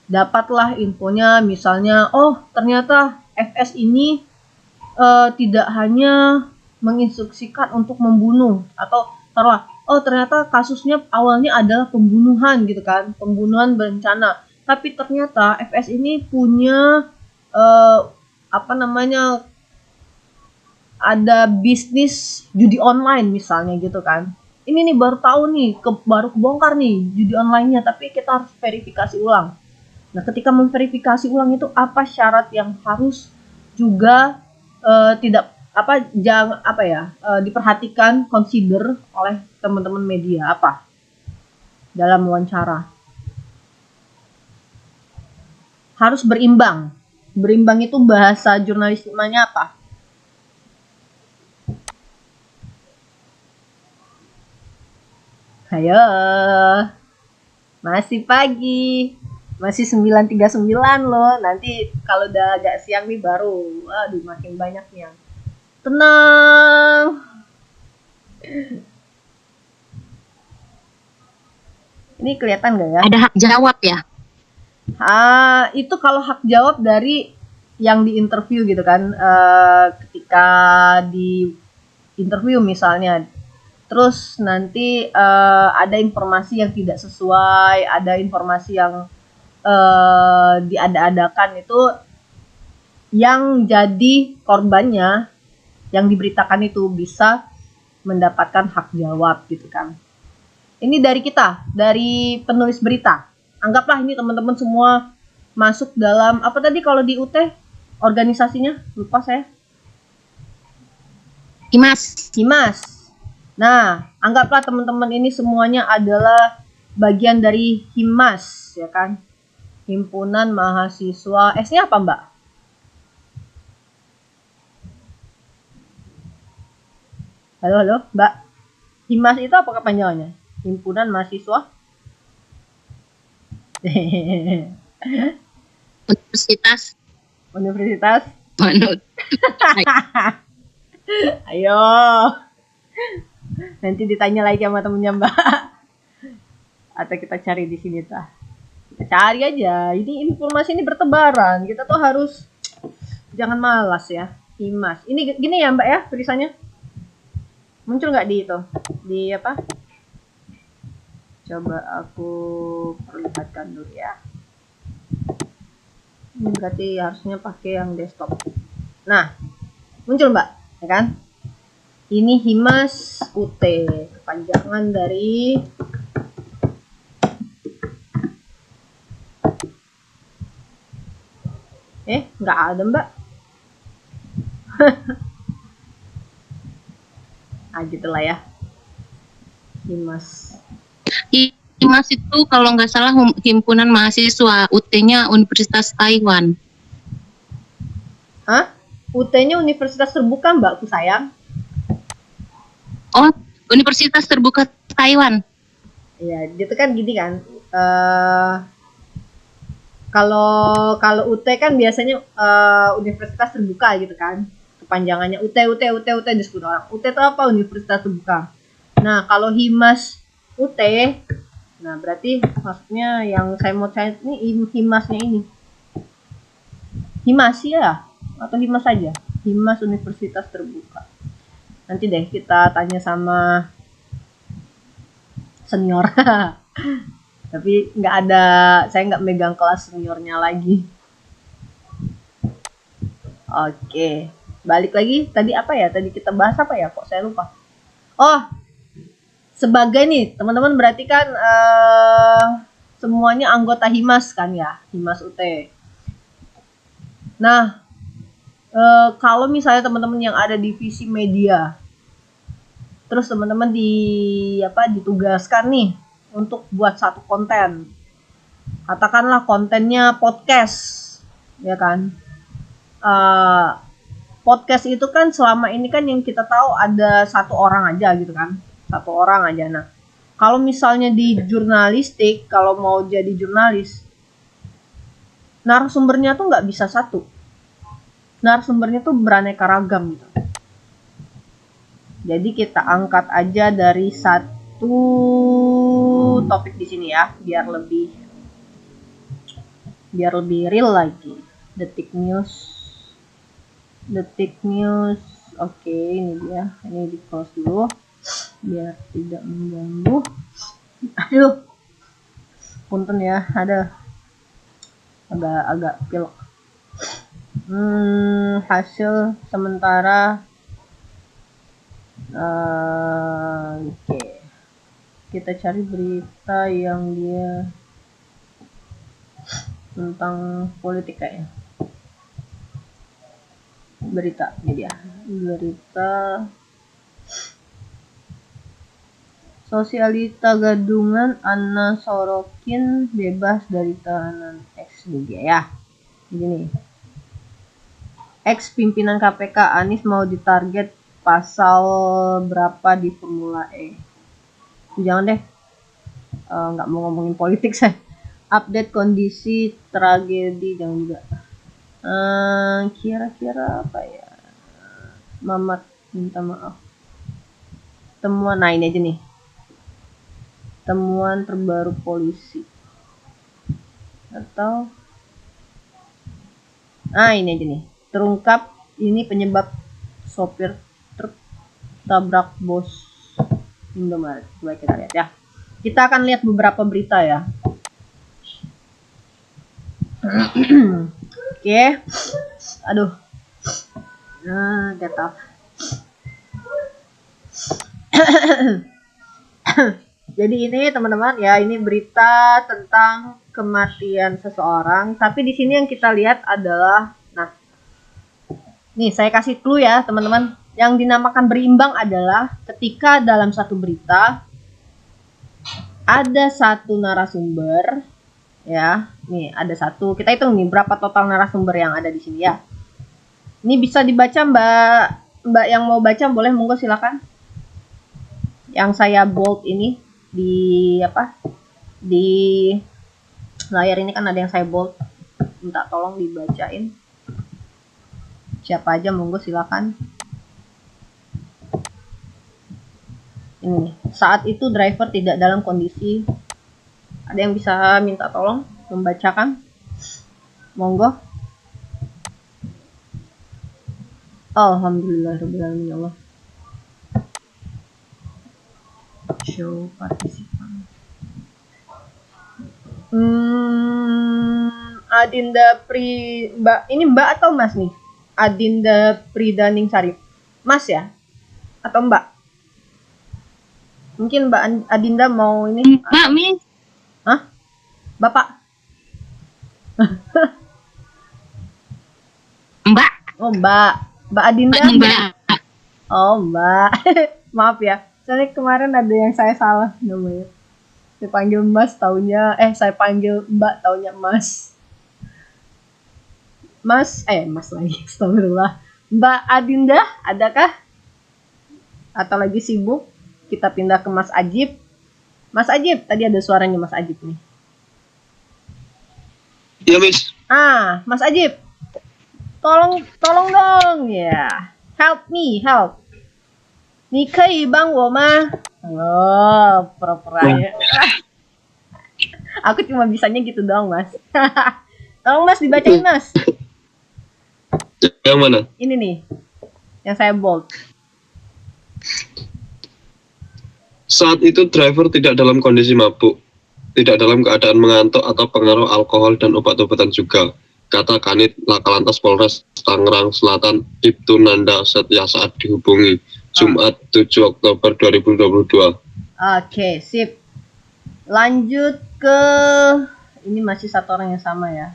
dapatlah infonya misalnya, ternyata FS ini tidak hanya menginstruksikan untuk membunuh atau taruhlah, ternyata kasusnya awalnya adalah pembunuhan gitu kan, pembunuhan berencana. Tapi ternyata FS ini punya ada bisnis judi online misalnya gitu kan. ini nih baru tahu nih, baru kebongkar nih judi online-nya, tapi kita harus verifikasi ulang. Nah, ketika memverifikasi ulang itu apa syarat yang harus juga tidak apa jangan apa ya diperhatikan, consider oleh teman-teman media apa dalam wawancara? Harus berimbang. Berimbang itu bahasa jurnalismenya apa? Ayo. Masih pagi. Masih 9.39 loh. Nanti kalau udah agak siang nih baru. Aduh, makin banyak nih yang tenang. Ini kelihatan gak ya? Ada hak jawab ya? Itu kalau hak jawab dari yang diinterview gitu kan, ketika di interview misalnya, terus nanti ada informasi yang tidak sesuai, ada informasi yang diada-adakan, itu yang jadi korbannya, yang diberitakan itu bisa mendapatkan hak jawab gitu kan. Ini dari kita, dari penulis berita. Anggaplah ini teman-teman semua masuk dalam apa tadi kalau di UT organisasinya, lupa saya. Himas. Nah, anggaplah teman-teman ini semuanya adalah bagian dari Himas, ya kan? Himpunan Mahasiswa. S-nya apa, Mbak? Halo, Mbak. Himas itu apa kepanjangannya? Himpunan Mahasiswa? Universitas Manut. Ayo. Nanti ditanya lagi sama temennya Mbak. Atau kita cari di sini tah. Kita cari aja. Ini informasi ini bertebaran. Kita tuh harus jangan malas ya. Himas. Ini gini ya Mbak ya tulisannya. Muncul nggak di itu? Di apa? Coba aku perlihatkan dulu ya. Ini berarti harusnya pakai yang desktop. Nah, muncul Mbak, ya kan? Ini Himas UT, kepanjangan dari nggak ada Mbak. Gitulah ya. Himas. Himas itu kalau nggak salah himpunan mahasiswa, UT-nya Universitas Taiwan. Hah? UT-nya Universitas Terbuka Mbak, aku sayang. Oh, Universitas Terbuka Taiwan. Iya, itu kan gini kan. Kalau UT kan biasanya Universitas Terbuka gitu kan. Kepanjangannya UT disebut orang. UT itu apa? Universitas Terbuka. Nah, kalau Himas UT, nah berarti maksudnya yang saya mau cari ini Himasnya ini. Himas ya? Atau Himas saja? Himas Universitas Terbuka. Nanti deh kita tanya sama senior. Tapi nggak ada, saya nggak megang kelas seniornya lagi. Oke, balik lagi. Tadi apa ya? Tadi kita bahas apa ya? Kok saya lupa? Oh, sebagai nih teman-teman berarti kan semuanya anggota Himas kan ya? Himas UT. Nah, kalau misalnya teman-teman yang ada di divisi media, terus teman-teman ditugaskan nih untuk buat satu konten, katakanlah kontennya podcast, ya kan? Podcast itu kan selama ini kan yang kita tahu ada satu orang aja gitu kan, satu orang aja. Nah, kalau misalnya di jurnalistik, kalau mau jadi jurnalis, narasumbernya tuh nggak bisa satu. Narasumbernya tuh beraneka ragam gitu. Jadi kita angkat aja dari satu topik di sini ya, biar lebih real lagi. Detik News. Oke, ini dia. Ini di close dulu biar tidak mengganggu. Aduh. Punten ya, ada agak pilek. Hasil sementara oke. Kita cari berita yang dia tentang politik kayaknya. Berita, ini dia. Berita Sosialita Gadungan Anna Sorokin bebas dari tahanan X. Ini dia ya. Begini. Ex pimpinan KPK Anies mau ditarget pasal berapa di Formula E. Jangan deh. Nggak mau ngomongin politik saya. Update kondisi tragedi jangan juga. Kira-kira apa ya? Mamat minta maaf. Temuan, nah ini aja nih. Temuan terbaru polisi. Atau ini aja nih. Terungkap ini penyebab sopir truk tabrak bos Indomaret. Coba kita lihat ya. Kita akan lihat beberapa berita ya. Oke. Aduh. Get up. Jadi ini teman-teman ya, ini berita tentang kematian seseorang. Tapi di sini yang kita lihat adalah, nah, nih saya kasih clue ya teman-teman. Yang dinamakan berimbang adalah ketika dalam satu berita ada satu narasumber, ya. Nih ada satu. Kita hitung nih berapa total narasumber yang ada di sini ya. Ini bisa dibaca Mbak yang mau baca boleh, monggo silakan. Yang saya bold ini di layar ini kan ada yang saya bold, minta tolong dibacain. Siapa aja monggo silakan. Ini saat itu driver tidak dalam kondisi. Ada yang bisa minta tolong membacakan, monggo. Alhamdulillahirobbilalamin. Allah. Show partisipan. Adinda Mbak, ini Mbak atau Mas nih? Adinda Pridaning Sari. Mas ya? Atau Mbak? Mungkin Mbak Adinda mau ini. Mbak, Miss. Hah? Bapak? Mbak. Oh, Mbak. Mbak Adinda? Mbak. Oh, Mbak. Maaf ya. Soalnya kemarin ada yang saya salah namanya. Saya panggil Mas taunya, saya panggil Mbak taunya Mas. Mas lagi, astagfirullah. Mbak Adinda, adakah? Atau lagi sibuk? Kita pindah ke Mas Ajib. Mas Ajib, tadi ada suaranya Mas Ajib nih. Iya, Miss. Mas Ajib. Tolong dong ya. Help me, help. 你可以帮我吗? Oh, pura-pura ya. Aku cuma bisanya gitu doang, Mas. Tolong Mas dibacain, Mas. Yang mana? Ini nih. Yang saya bold. Saat itu driver tidak dalam kondisi mabuk, tidak dalam keadaan mengantuk atau pengaruh alkohol dan obat-obatan juga, kata Kanit Lakalantas Polres Tangerang Selatan Ibtu Nanda Setia saat dihubungi Jumat 7 Oktober 2022. Oke, sip. Lanjut ke ini masih satu orang yang sama ya.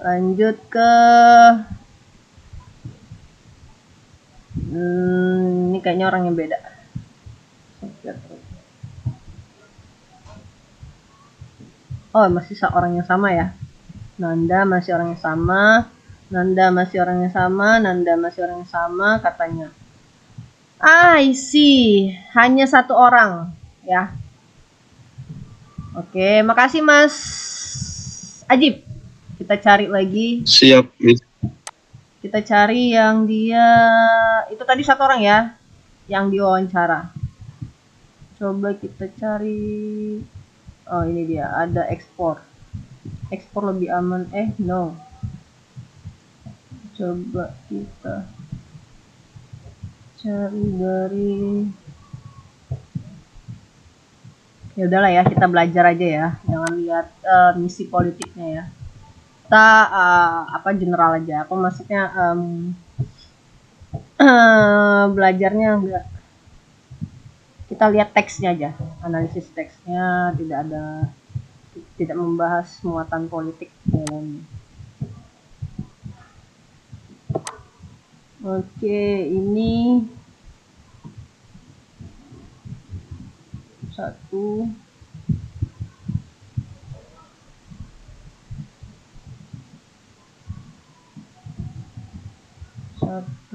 Lanjut ke ini kayaknya orang yang beda. Oh, masih orang yang sama ya. Nanda masih orang yang sama. Nanda masih orang yang sama. Nanda masih orang yang sama katanya. I see. Hanya satu orang ya. Oke, makasih Mas Ajib. Kita cari lagi. Siap, Miss. Kita cari yang dia itu tadi satu orang ya, yang diwawancara. Coba kita cari. Oh, ini dia, ada ekspor. Ekspor lebih aman. No. Coba kita cari dari. Ya udahlah ya, kita belajar aja ya. Jangan lihat misi politiknya ya. Kita general aja. Aku maksudnya belajarnya enggak. Kita lihat teksnya aja, analisis teksnya, tidak membahas muatan politik dalamnya. Oke, ini satu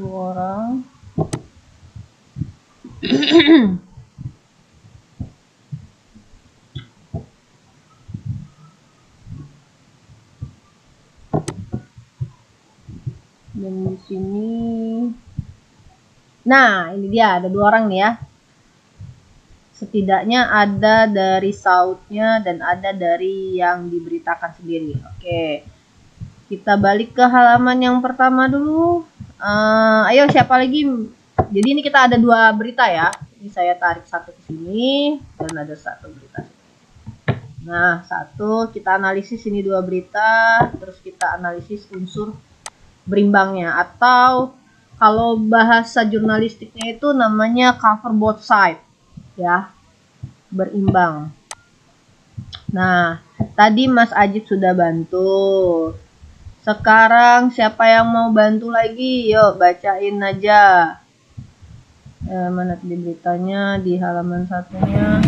orang. Dan di sini, nah ini dia ada 2 orang nih ya. Setidaknya ada dari Saudnya dan ada dari yang diberitakan sendiri. Oke, kita balik ke halaman yang pertama dulu. Ayo siapa lagi? Jadi ini kita ada 2 berita ya. Ini saya tarik satu ke sini dan ada 1 berita. Nah, satu kita analisis ini 2 berita, terus kita analisis unsur berimbangnya, atau kalau bahasa jurnalistiknya itu namanya cover both side ya, berimbang. Nah, tadi Mas Ajib sudah bantu. Sekarang siapa yang mau bantu lagi? Yuk bacain aja. Mana tadi beritanya di halaman satunya?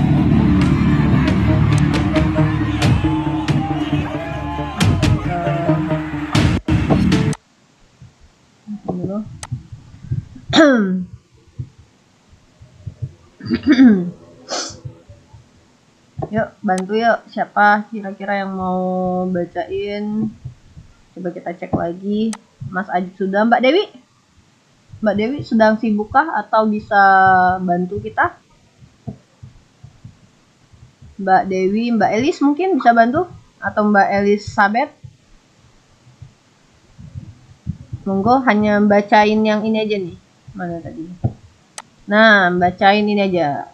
Yuk bantu yuk, siapa kira-kira yang mau bacain? Coba kita cek lagi. Mas Ajib sudah. Mbak Dewi sedang sibukkah atau bisa bantu kita? Mbak Dewi, Mbak Elis mungkin bisa bantu, atau Mbak Elisabeth? Monggo, hanya bacain yang ini aja nih. Mana tadi? Nah, bacain ini aja.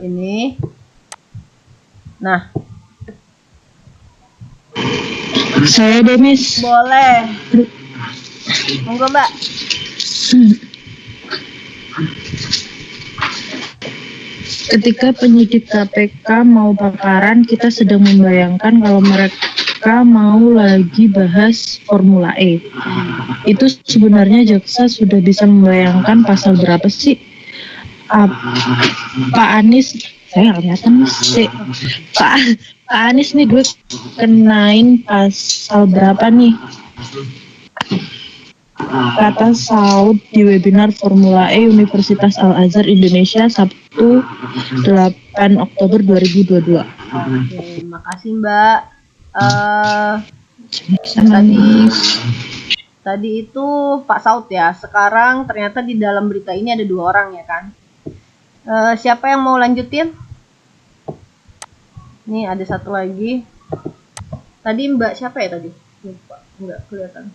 Ini. Nah. Saya Demis. Boleh. Monggo, Mbak. Ketika penyidik KPK mau paparan, kita sedang membayangkan kalau mereka mau lagi bahas Formula E. Itu sebenarnya jaksa sudah bisa membayangkan pasal berapa sih? Pak Anies, saya nggak kelihatan sih. Pak Anies nih, gue kenain pasal berapa nih? Kata Saud di webinar Formula E Universitas Al-Azhar Indonesia Sabtu 8 Oktober 2022. Oke, makasih Mbak. Tadi itu Pak Saud ya. Sekarang ternyata di dalam berita ini ada 2 orang ya kan. Siapa yang mau lanjutin? Nih ada 1 lagi. Tadi Mbak siapa ya tadi? Lupa, nggak kelihatan.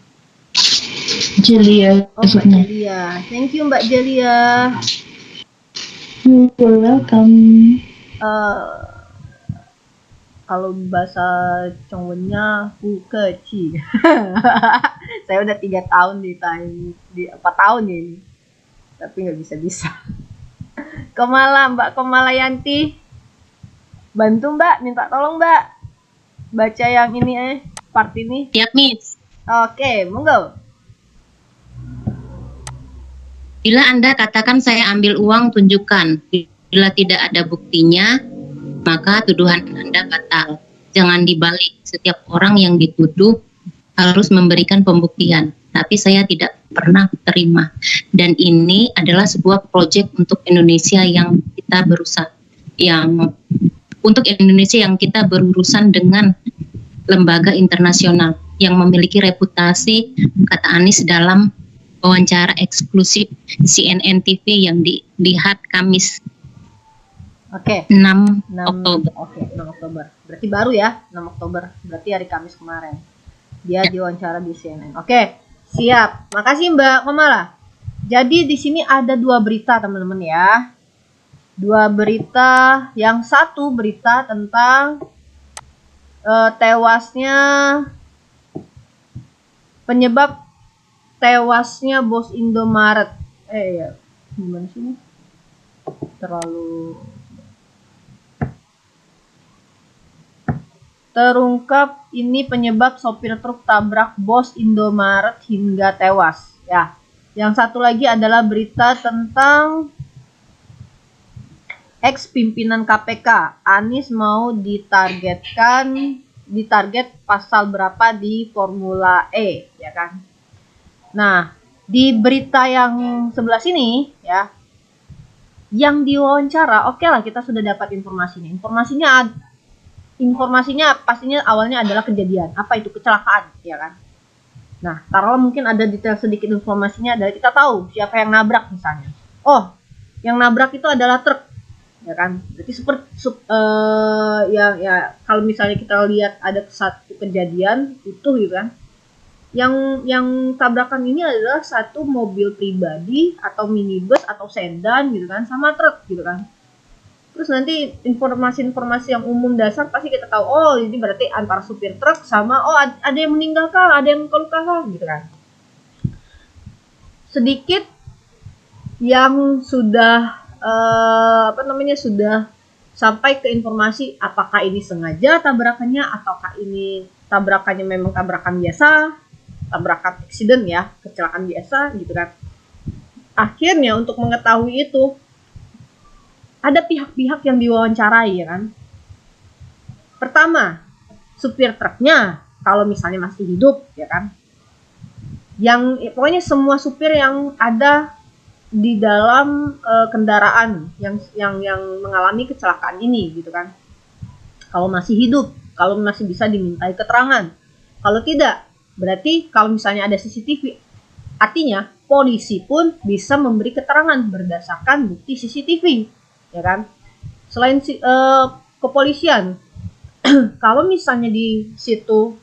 Jelia. Oh, Mbak Jelia. Thank you Mbak Jelia. You're welcome. Kalau bahasa Chongwennya Hukeci. Saya udah 3 tahun di 4 tahun ya ini. Tapi nggak bisa. Mbak Komalayanti. Bantu Mbak, minta tolong Mbak. Baca yang ini part ini. Siap, Miss. Oke, monggo. Bila Anda katakan saya ambil uang, tunjukkan. Bila tidak ada buktinya, maka tuduhan Anda batal. Jangan dibalik. Setiap orang yang dituduh harus memberikan pembuktian. Tapi saya tidak pernah terima. Dan ini adalah sebuah proyek untuk Indonesia yang kita berurusan dengan lembaga internasional yang memiliki reputasi, kata Anies dalam wawancara eksklusif CNN TV yang dilihat Kamis 6 Oktober. Oke, 6 Oktober. Berarti baru ya, 6 Oktober. Berarti hari Kamis kemarin. Dia diwawancara di CNN. Oke, siap. Makasih Mbak Komala. Jadi di sini ada 2 berita teman-teman ya. 2 berita. Yang satu berita tentang penyebab tewasnya bos Indomaret. Ya, gimana sih ini? terlalu. Terungkap ini penyebab sopir truk tabrak bos Indomaret hingga tewas. Ya, yang satu lagi adalah berita tentang ex pimpinan KPK. Anies mau ditarget pasal berapa di Formula E, ya kan? Nah, di berita yang sebelah sini, ya, yang diwawancara, oke lah kita sudah dapat informasinya. Informasinya pastinya awalnya adalah kejadian. Apa itu? Kecelakaan, ya kan? Nah, taruhlah mungkin ada detail sedikit informasinya adalah kita tahu siapa yang nabrak misalnya. Oh, yang nabrak itu adalah truk, ya kan? Berarti ya kalau misalnya kita lihat ada satu kejadian itu gitu kan. Yang tabrakan ini adalah satu mobil pribadi atau minibus atau sedan gitu kan sama truk gitu kan. Terus nanti informasi-informasi yang umum dasar pasti kita tahu, oh ini berarti antara supir truk sama, oh ada yang meninggal kah, ada yang luka kah, gitu kan. Sedikit yang sudah sudah sampai ke informasi apakah ini sengaja tabrakannya ataukah ini tabrakannya memang tabrakan biasa, tabrakan accident ya, kecelakaan biasa gitu kan. Akhirnya untuk mengetahui itu ada pihak-pihak yang diwawancarai, ya kan. Pertama, supir truknya kalau misalnya masih hidup, ya kan. Pokoknya semua supir yang ada di dalam kendaraan yang mengalami kecelakaan ini, gitu kan. Kalau masih hidup, kalau masih bisa dimintai keterangan. Kalau tidak, berarti kalau misalnya ada CCTV, artinya polisi pun bisa memberi keterangan berdasarkan bukti CCTV. Ya kan, selain kepolisian, kalau misalnya di situ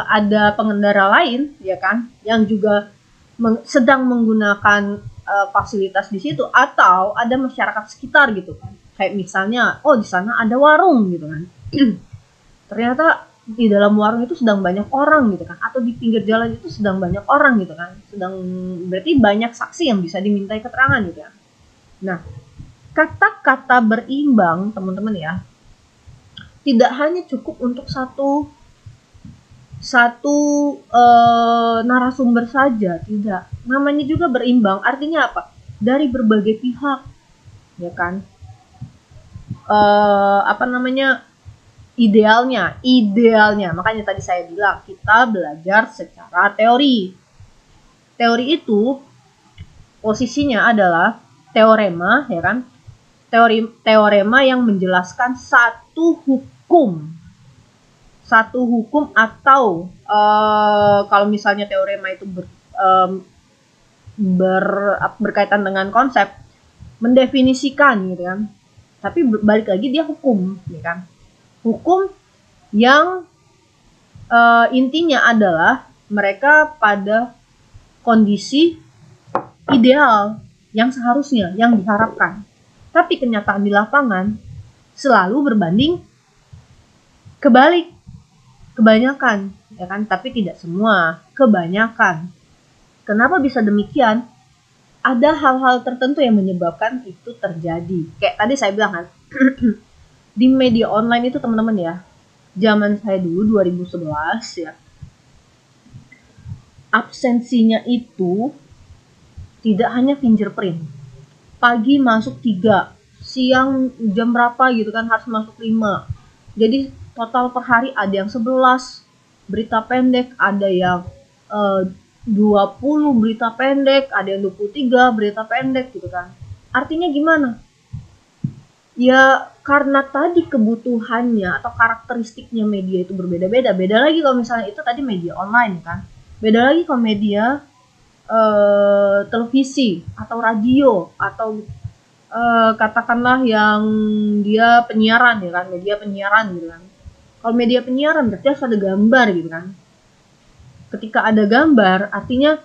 ada pengendara lain, ya kan, yang juga sedang menggunakan fasilitas di situ, atau ada masyarakat sekitar gitu kan, kayak misalnya, oh di sana ada warung gitu kan, ternyata di dalam warung itu sedang banyak orang gitu kan, atau di pinggir jalan itu sedang banyak orang gitu kan, berarti banyak saksi yang bisa dimintai keterangan gitu kan. Nah, kata-kata berimbang, teman-teman ya, tidak hanya cukup untuk satu narasumber saja, tidak. Namanya juga berimbang, artinya apa? Dari berbagai pihak, ya kan? Idealnya, makanya tadi saya bilang kita belajar secara teori. Teori itu posisinya adalah teorema, ya kan? Teorema yang menjelaskan satu hukum atau kalau misalnya teorema itu berkaitan dengan konsep, mendefinisikan gitu kan. Tapi balik lagi dia hukum, ya kan? Hukum yang intinya adalah mereka pada kondisi ideal yang seharusnya, yang diharapkan. Tapi kenyataan di lapangan selalu berbanding kebalik. Kebanyakan, ya kan? Tapi tidak semua, kebanyakan. Kenapa bisa demikian? Ada hal-hal tertentu yang menyebabkan itu terjadi. Kayak tadi saya bilang kan, di media online itu teman-teman ya, zaman saya dulu 2011 ya, absensinya itu tidak hanya fingerprint. Pagi masuk 3, siang jam berapa gitu kan harus masuk 5. Jadi total per hari ada yang 11 berita pendek, ada yang 20 berita pendek, ada yang 23 berita pendek gitu kan. Artinya gimana? Ya karena tadi kebutuhannya atau karakteristiknya media itu berbeda-beda. Beda lagi kalau misalnya itu tadi media online kan. Beda lagi kalau media televisi atau radio atau katakanlah yang dia penyiaran ya kan, media penyiaran gitu kan. Kalau media penyiaran berarti harus ada gambar gitu kan. Ketika ada gambar artinya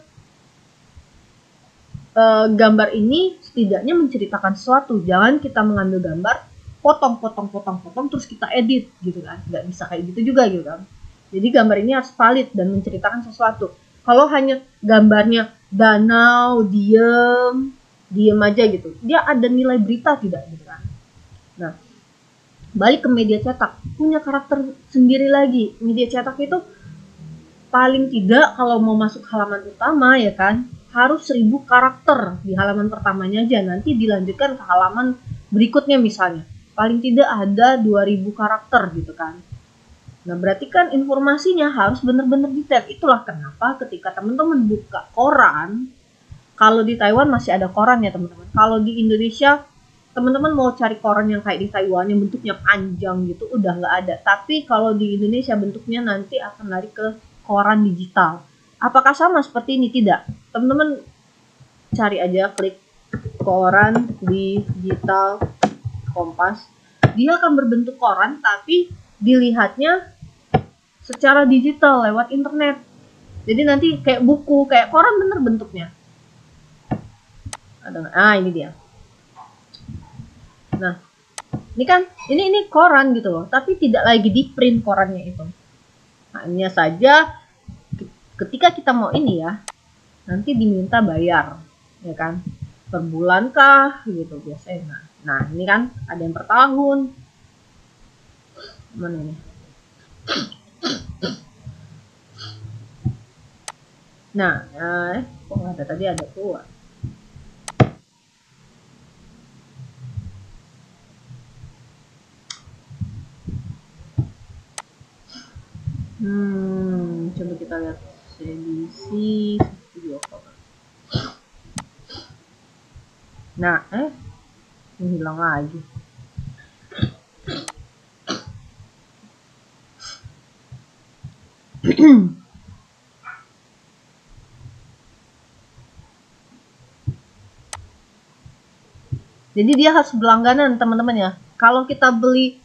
gambar ini setidaknya menceritakan sesuatu. Jangan kita mengambil gambar potong terus kita edit gitu kan. Nggak bisa kayak gitu juga gitu kan. Jadi gambar ini harus valid dan menceritakan sesuatu. Kalau hanya gambarnya danau, diem, diem aja gitu, dia ada nilai berita tidak gitu kan. Nah, balik ke media cetak, punya karakter sendiri lagi. Media cetak itu paling tidak kalau mau masuk halaman utama ya kan, harus 1000 karakter di halaman pertamanya aja, nanti dilanjutkan ke halaman berikutnya misalnya. Paling tidak ada 2000 karakter gitu kan. Nah, berarti kan informasinya harus benar-benar detail. Itulah kenapa ketika teman-teman buka koran, kalau di Taiwan masih ada koran ya teman-teman. Kalau di Indonesia, teman-teman mau cari koran yang kayak di Taiwan yang bentuknya panjang gitu, udah nggak ada. Tapi kalau di Indonesia bentuknya nanti akan lari ke koran digital. Apakah sama seperti ini? Tidak. Teman-teman cari aja, klik koran digital Kompas. Dia akan berbentuk koran, tapi dilihatnya secara digital lewat internet. Jadi nanti kayak buku, kayak koran bener bentuknya. Ini dia. Nah, ini kan, ini koran gitu loh, tapi tidak lagi di print korannya itu. Hanya saja ketika kita mau ini ya, nanti diminta bayar, ya kan? Per bulan kah gitu biasanya. Nah, ini kan ada yang per tahun. Mana ini? Nah, kok nggak ada tadi, ada keluar. Coba kita lihat edisi video cover. Nah, ini hilang lagi. Jadi dia harus berlangganan teman-teman ya. Kalau kita beli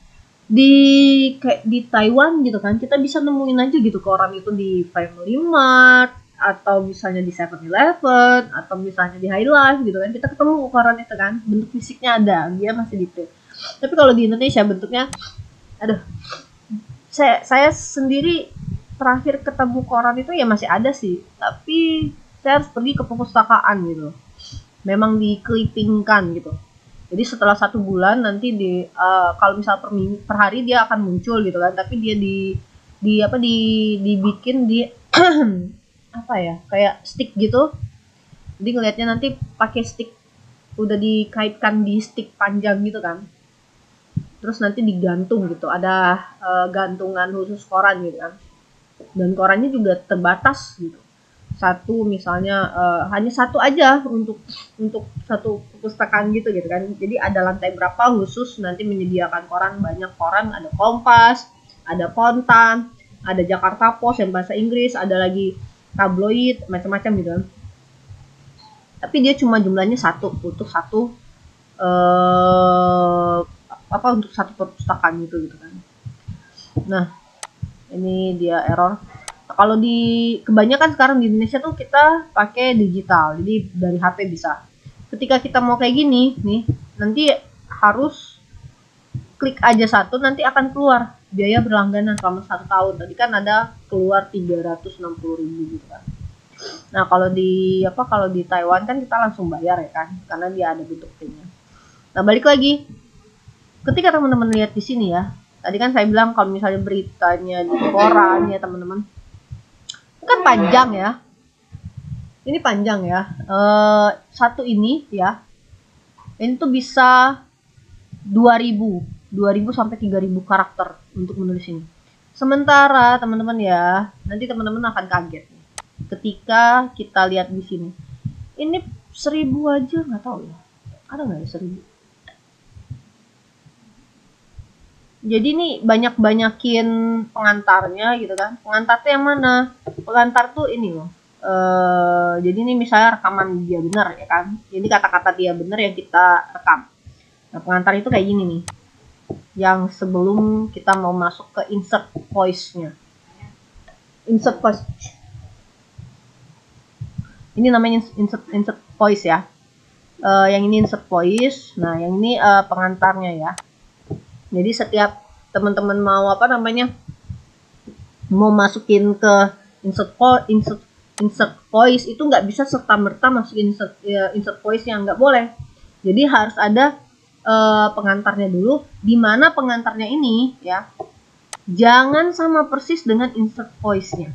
kayak di Taiwan gitu kan, kita bisa nemuin aja gitu koran itu di Family Mart atau misalnya di 7-Eleven atau misalnya di High Life gitu kan, kita ketemu koran itu kan, bentuk fisiknya ada, dia masih detail. Tapi kalau di Indonesia bentuknya, aduh, saya sendiri terakhir ketemu koran itu ya masih ada sih, tapi saya harus pergi ke perpustakaan gitu, memang dikelipingkan gitu. Jadi setelah 1 bulan nanti kalau misal per hari dia akan muncul gitu kan, tapi dia dibikin di apa ya, kayak stick gitu. Jadi ngelihatnya nanti pakai stick, udah dikaitkan di stick panjang gitu kan. Terus nanti digantung gitu, ada gantungan khusus koran gitu kan. Dan korannya juga terbatas gitu. Satu misalnya hanya satu aja untuk satu perpustakaan gitu kan. Jadi ada lantai berapa khusus nanti menyediakan koran, banyak koran, ada Kompas, ada Kontan, ada Jakarta Post yang bahasa Inggris, ada lagi tabloid, macam-macam gitu kan. Tapi dia cuma jumlahnya satu untuk satu untuk satu perpustakaan gitu kan. Nah, ini dia error. Kalau di kebanyakan sekarang di Indonesia tuh kita pakai digital, jadi dari HP bisa. Ketika kita mau kayak gini nih, nanti harus klik aja satu, nanti akan keluar biaya berlangganan selama 1 tahun. Tadi kan ada keluar 360.000 gitu kan. Nah, kalau di Taiwan kan kita langsung bayar ya kan, karena dia ada bentuk printnya. Nah, balik lagi, ketika teman-teman lihat di sini ya, tadi kan saya bilang kalau misalnya beritanya di koran ya teman-teman, kan panjang ya, ini panjang ya, satu ini ya, ini tuh bisa 2000 sampai 3000 karakter untuk menulis ini. Sementara teman-teman ya, nanti teman-teman akan kaget ketika kita lihat di sini, ini 1000 aja, nggak tahu ya, ada nggak ya 1000? Jadi nih banyakin pengantarnya gitu kan. Pengantar tuh yang mana? Pengantar tuh ini loh. Jadi ini misalnya rekaman dia benar ya kan. Jadi kata-kata dia benar yang kita rekam. Nah, pengantar itu kayak gini nih. Yang sebelum kita mau masuk ke insert voice-nya. Insert voice. Ini namanya insert voice ya. Yang ini insert voice. Nah, yang ini pengantarnya ya. Jadi setiap teman-teman mau mau masukin ke insert voice itu nggak bisa serta-merta masukin insert voice yang nggak boleh. Jadi harus ada pengantarnya dulu, di mana pengantarnya ini ya jangan sama persis dengan insert voice-nya.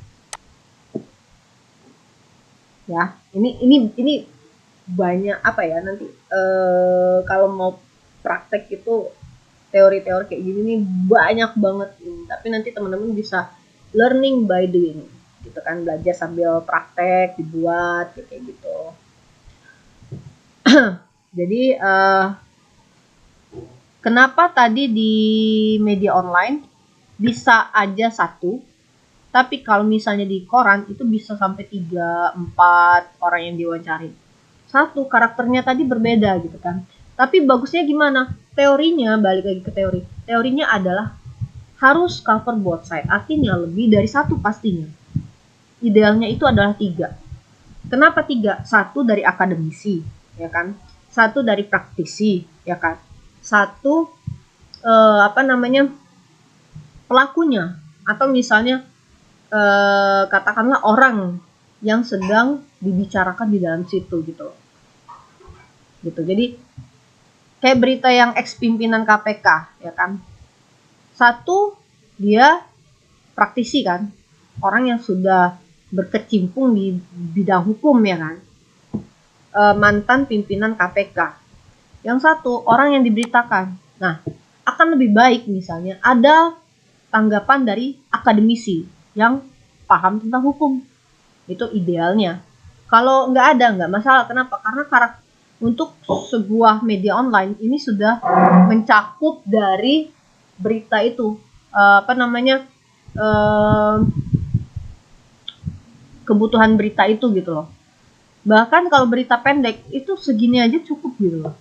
Ya, ini banyak apa ya nanti kalau mau praktek itu teori-teori kayak gini nih banyak banget ini. Tapi nanti teman-teman bisa learning by doing gitu kan, belajar sambil praktek dibuat kayak gitu. Jadi kenapa tadi di media online bisa aja satu, tapi kalau misalnya di koran itu bisa sampai 3, 4 orang yang diwawancara. Satu, karakternya tadi berbeda gitu kan. Tapi bagusnya gimana? Teorinya, balik lagi ke teori. Teorinya adalah harus cover both side. Artinya lebih dari satu pastinya. Idealnya itu adalah 3. Kenapa 3? 1 dari akademisi, ya kan? 1 dari praktisi, ya kan? 1 pelakunya, atau misalnya katakanlah orang yang sedang dibicarakan di dalam situ gitu. Jadi kayak berita yang ex pimpinan KPK, ya kan? 1 dia praktisi kan, orang yang sudah berkecimpung di bidang hukum, ya kan? Mantan pimpinan KPK. Yang 1 orang yang diberitakan. Nah, akan lebih baik misalnya ada tanggapan dari akademisi yang paham tentang hukum. Itu idealnya. Kalau nggak ada, nggak masalah. Kenapa? Karena untuk sebuah media online ini sudah mencakup dari berita itu. Kebutuhan berita itu gitu loh. Bahkan kalau berita pendek itu segini aja cukup gitu loh.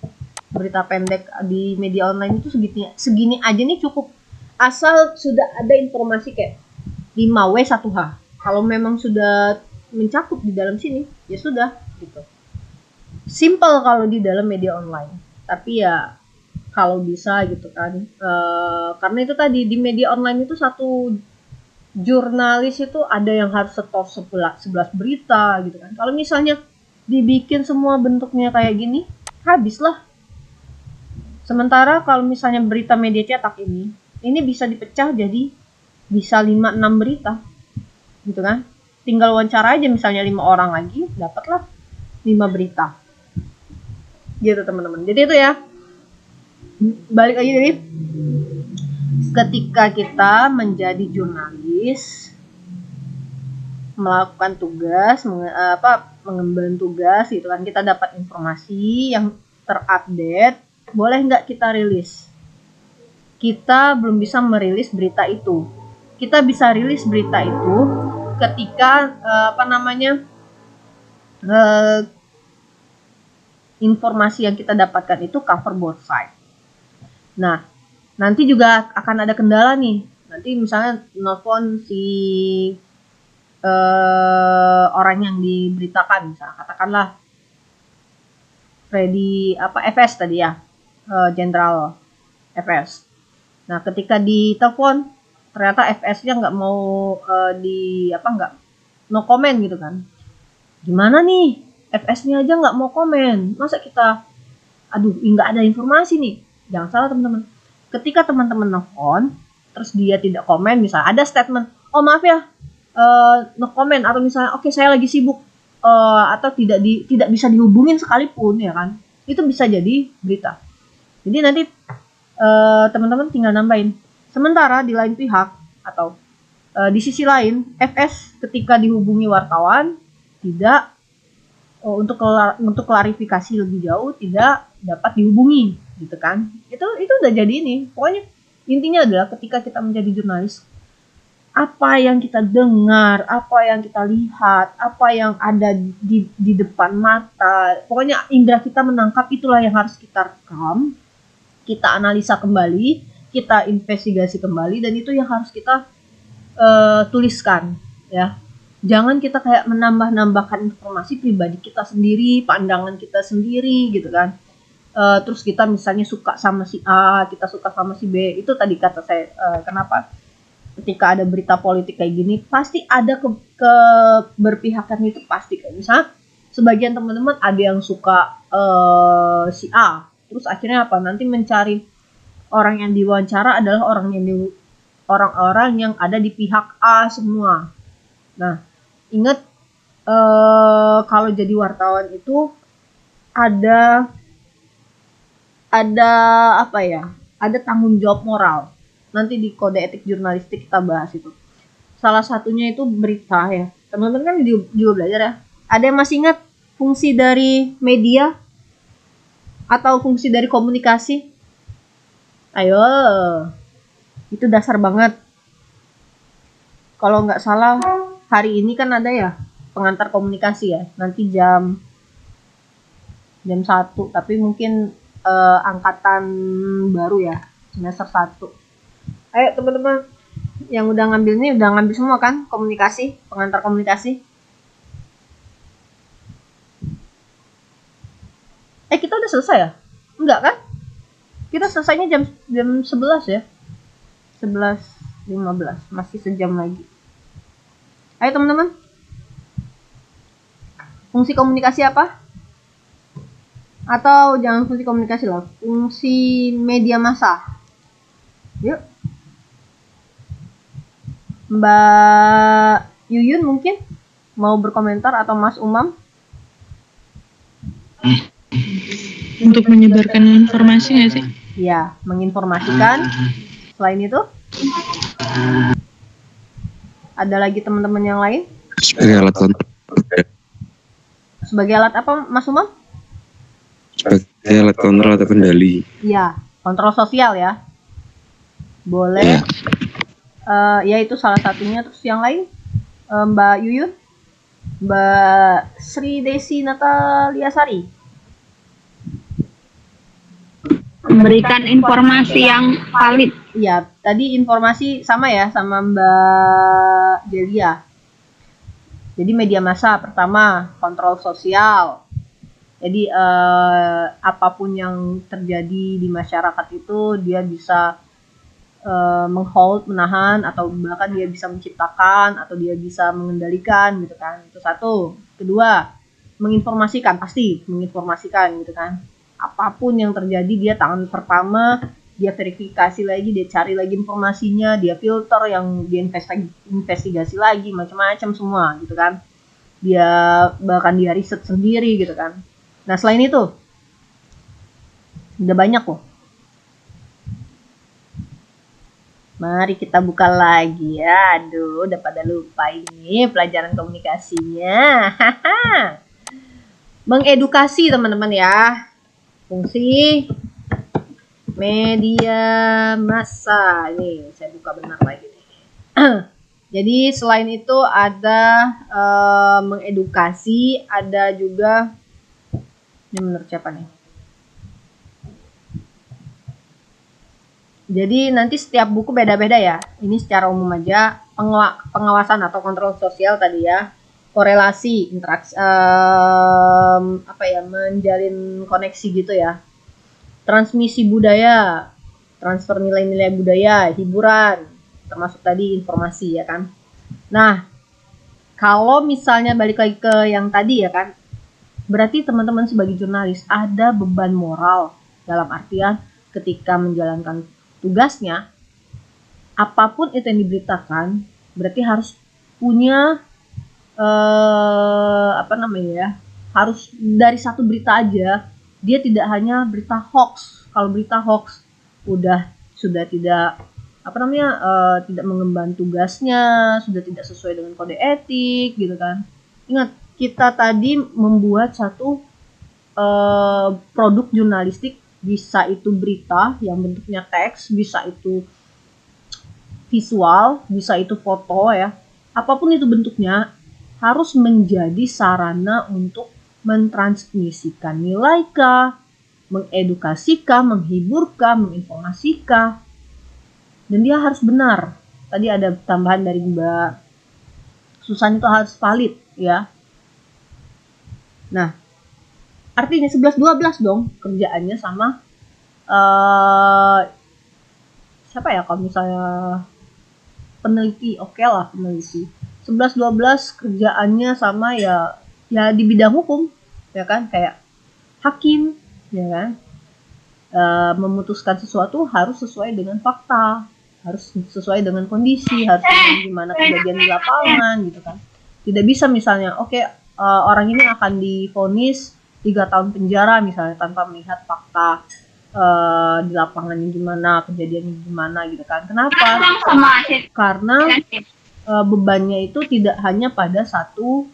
Berita pendek di media online itu segini aja nih cukup. Asal sudah ada informasi kayak 5W 1H. Kalau memang sudah mencakup di dalam sini, ya sudah gitu. Simple kalau di dalam media online. Tapi ya kalau bisa gitu kan. Karena itu tadi di media online itu satu jurnalis itu ada yang harus setor 11 berita gitu kan. Kalau misalnya dibikin semua bentuknya kayak gini, habislah. Sementara kalau misalnya berita media cetak ini bisa dipecah jadi bisa 5-6 berita. Gitu kan. Tinggal wawancara aja misalnya 5 orang lagi, dapatlah 5 berita. Gitu teman-teman. Jadi itu ya. Balik lagi jadi ketika kita menjadi jurnalis, melakukan tugas, mengemban tugas gitu kan, kita dapat informasi yang terupdate, boleh nggak kita rilis? Kita belum bisa merilis berita itu. Kita bisa rilis berita itu ketika informasi yang kita dapatkan itu cover both side. Nah, nanti juga akan ada kendala nih. Nanti misalnya nelfon si orang yang diberitakan, misalnya katakanlah Freddy FS tadi ya, Jenderal FS. Nah, ketika ditelepon ternyata FS-nya nggak mau nggak no comment gitu kan. Gimana nih? FS-nya aja nggak mau komen. Masa kita nggak ada informasi nih. Jangan salah teman-teman. Ketika teman-teman nelfon terus dia tidak komen, misalnya ada statement, oh maaf ya, no comment, atau misalnya oke, saya lagi sibuk, atau tidak bisa dihubungin sekalipun, ya kan, itu bisa jadi berita. Jadi nanti teman-teman tinggal nambahin. Sementara di lain pihak atau di sisi lain, FS ketika dihubungi wartawan tidak untuk klarifikasi lebih jauh tidak dapat dihubungi, gitu kan. Itu udah jadi ini. Pokoknya intinya adalah ketika kita menjadi jurnalis, apa yang kita dengar, apa yang kita lihat, apa yang ada di depan mata, pokoknya indera kita menangkap, itulah yang harus kita rekam, kita analisa kembali, kita investigasi kembali, dan itu yang harus kita tuliskan, ya. Jangan kita kayak menambah-nambahkan informasi pribadi kita sendiri, pandangan kita sendiri, gitu kan. Terus kita misalnya suka sama si A, kita suka sama si B, itu tadi kata saya, kenapa ketika ada berita politik kayak gini pasti ada keberpihakan itu pasti. Kayak misalnya sebagian teman-teman ada yang suka si A, terus akhirnya apa, nanti mencari orang yang diwawancara adalah orang-orang yang ada di pihak A semua. Nah, ingat kalau jadi wartawan itu ada apa ya? Ada tanggung jawab moral. Nanti di kode etik jurnalistik kita bahas itu. Salah satunya itu berita ya. Teman-teman kan juga belajar ya. Ada yang masih ingat fungsi dari media atau fungsi dari komunikasi? Ayo, itu dasar banget. Kalau nggak salah hari ini kan ada ya pengantar komunikasi ya. Nanti jam 1, tapi mungkin angkatan baru ya, semester 1. Ayo teman-teman yang udah ngambil ini udah ngambil semua kan komunikasi, pengantar komunikasi. Kita udah selesai ya? Enggak kan? Kita selesainya jam 11 ya. 11.15, masih sejam lagi. Ayo teman-teman. Fungsi komunikasi apa? Atau jangan fungsi komunikasi lah, fungsi media massa. Yuk. Mbak Yuyun mungkin mau berkomentar atau Mas Umam? Untuk menyebarkan informasi nggak sih? Ya, menginformasikan. Selain itu, ada lagi teman-teman yang lain? Sebagai alat kontrol. Sebagai alat apa, Mas Umam? Sebagai alat kontrol atau kendali. Iya, kontrol sosial ya. Boleh. Ya itu salah satunya. Terus yang lain, Mbak Yuyun, Mbak Sri Desi Nataliasari. Memberikan informasi yang valid. Iya, tadi informasi sama ya sama Mbak Delia. Jadi media massa pertama kontrol sosial. Jadi apapun yang terjadi di masyarakat itu dia bisa menghold, menahan, atau bahkan dia bisa menciptakan atau dia bisa mengendalikan gitu kan. Itu satu. Kedua, menginformasikan, pasti menginformasikan gitu kan. Apapun yang terjadi dia tangan pertama, dia verifikasi lagi, dia cari lagi informasinya, dia filter, yang dia investigasi lagi, macam-macam semua gitu kan. Dia bahkan dia riset sendiri gitu kan. Nah selain itu udah banyak loh. Mari kita buka lagi ya. Aduh, udah pada lupa ini pelajaran komunikasinya. Mengedukasi teman-teman ya. Fungsi media massa. Ini saya buka benar lagi nih. Jadi selain itu ada mengedukasi, ada juga, ini menurut siapa nih? Jadi nanti setiap buku beda-beda ya. Ini secara umum aja. Pengawasan atau kontrol sosial tadi ya. Korelasi, interaksi, menjalin koneksi gitu ya. Transmisi budaya, transfer nilai-nilai budaya, hiburan, termasuk tadi informasi ya kan. Nah, kalau misalnya balik lagi ke yang tadi ya kan, berarti teman-teman sebagai jurnalis ada beban moral dalam artian ketika menjalankan tugasnya, apapun itu yang diberitakan, berarti harus punya harus dari satu berita aja, dia tidak hanya berita hoax. Kalau berita hoax sudah tidak tidak mengemban tugasnya, sudah tidak sesuai dengan kode etik gitu kan. Ingat, kita tadi membuat satu produk jurnalistik. Bisa itu berita yang bentuknya teks, bisa itu visual, bisa itu foto ya. Apapun itu bentuknya, harus menjadi sarana untuk mentransmisikan nilai kah, mengedukasikan, menghiburkan, menginformasikan. Dan dia harus benar. Tadi ada tambahan dari Mbak Susan, itu harus valid ya. Nah, artinya 11-12 dong kerjaannya sama siapa ya, kalau misalnya peneliti, oke lah peneliti. 11-12 kerjaannya sama ya di bidang hukum, ya kan, kayak hakim, ya kan. Memutuskan sesuatu harus sesuai dengan fakta, harus sesuai dengan kondisi, harus dengan gimana kejadian di lapangan gitu kan. Tidak bisa misalnya orang ini akan divonis 3 tahun penjara misalnya tanpa melihat fakta di lapangannya gimana, kejadiannya gimana gitu kan. Kenapa? Karena bebannya itu tidak hanya pada satu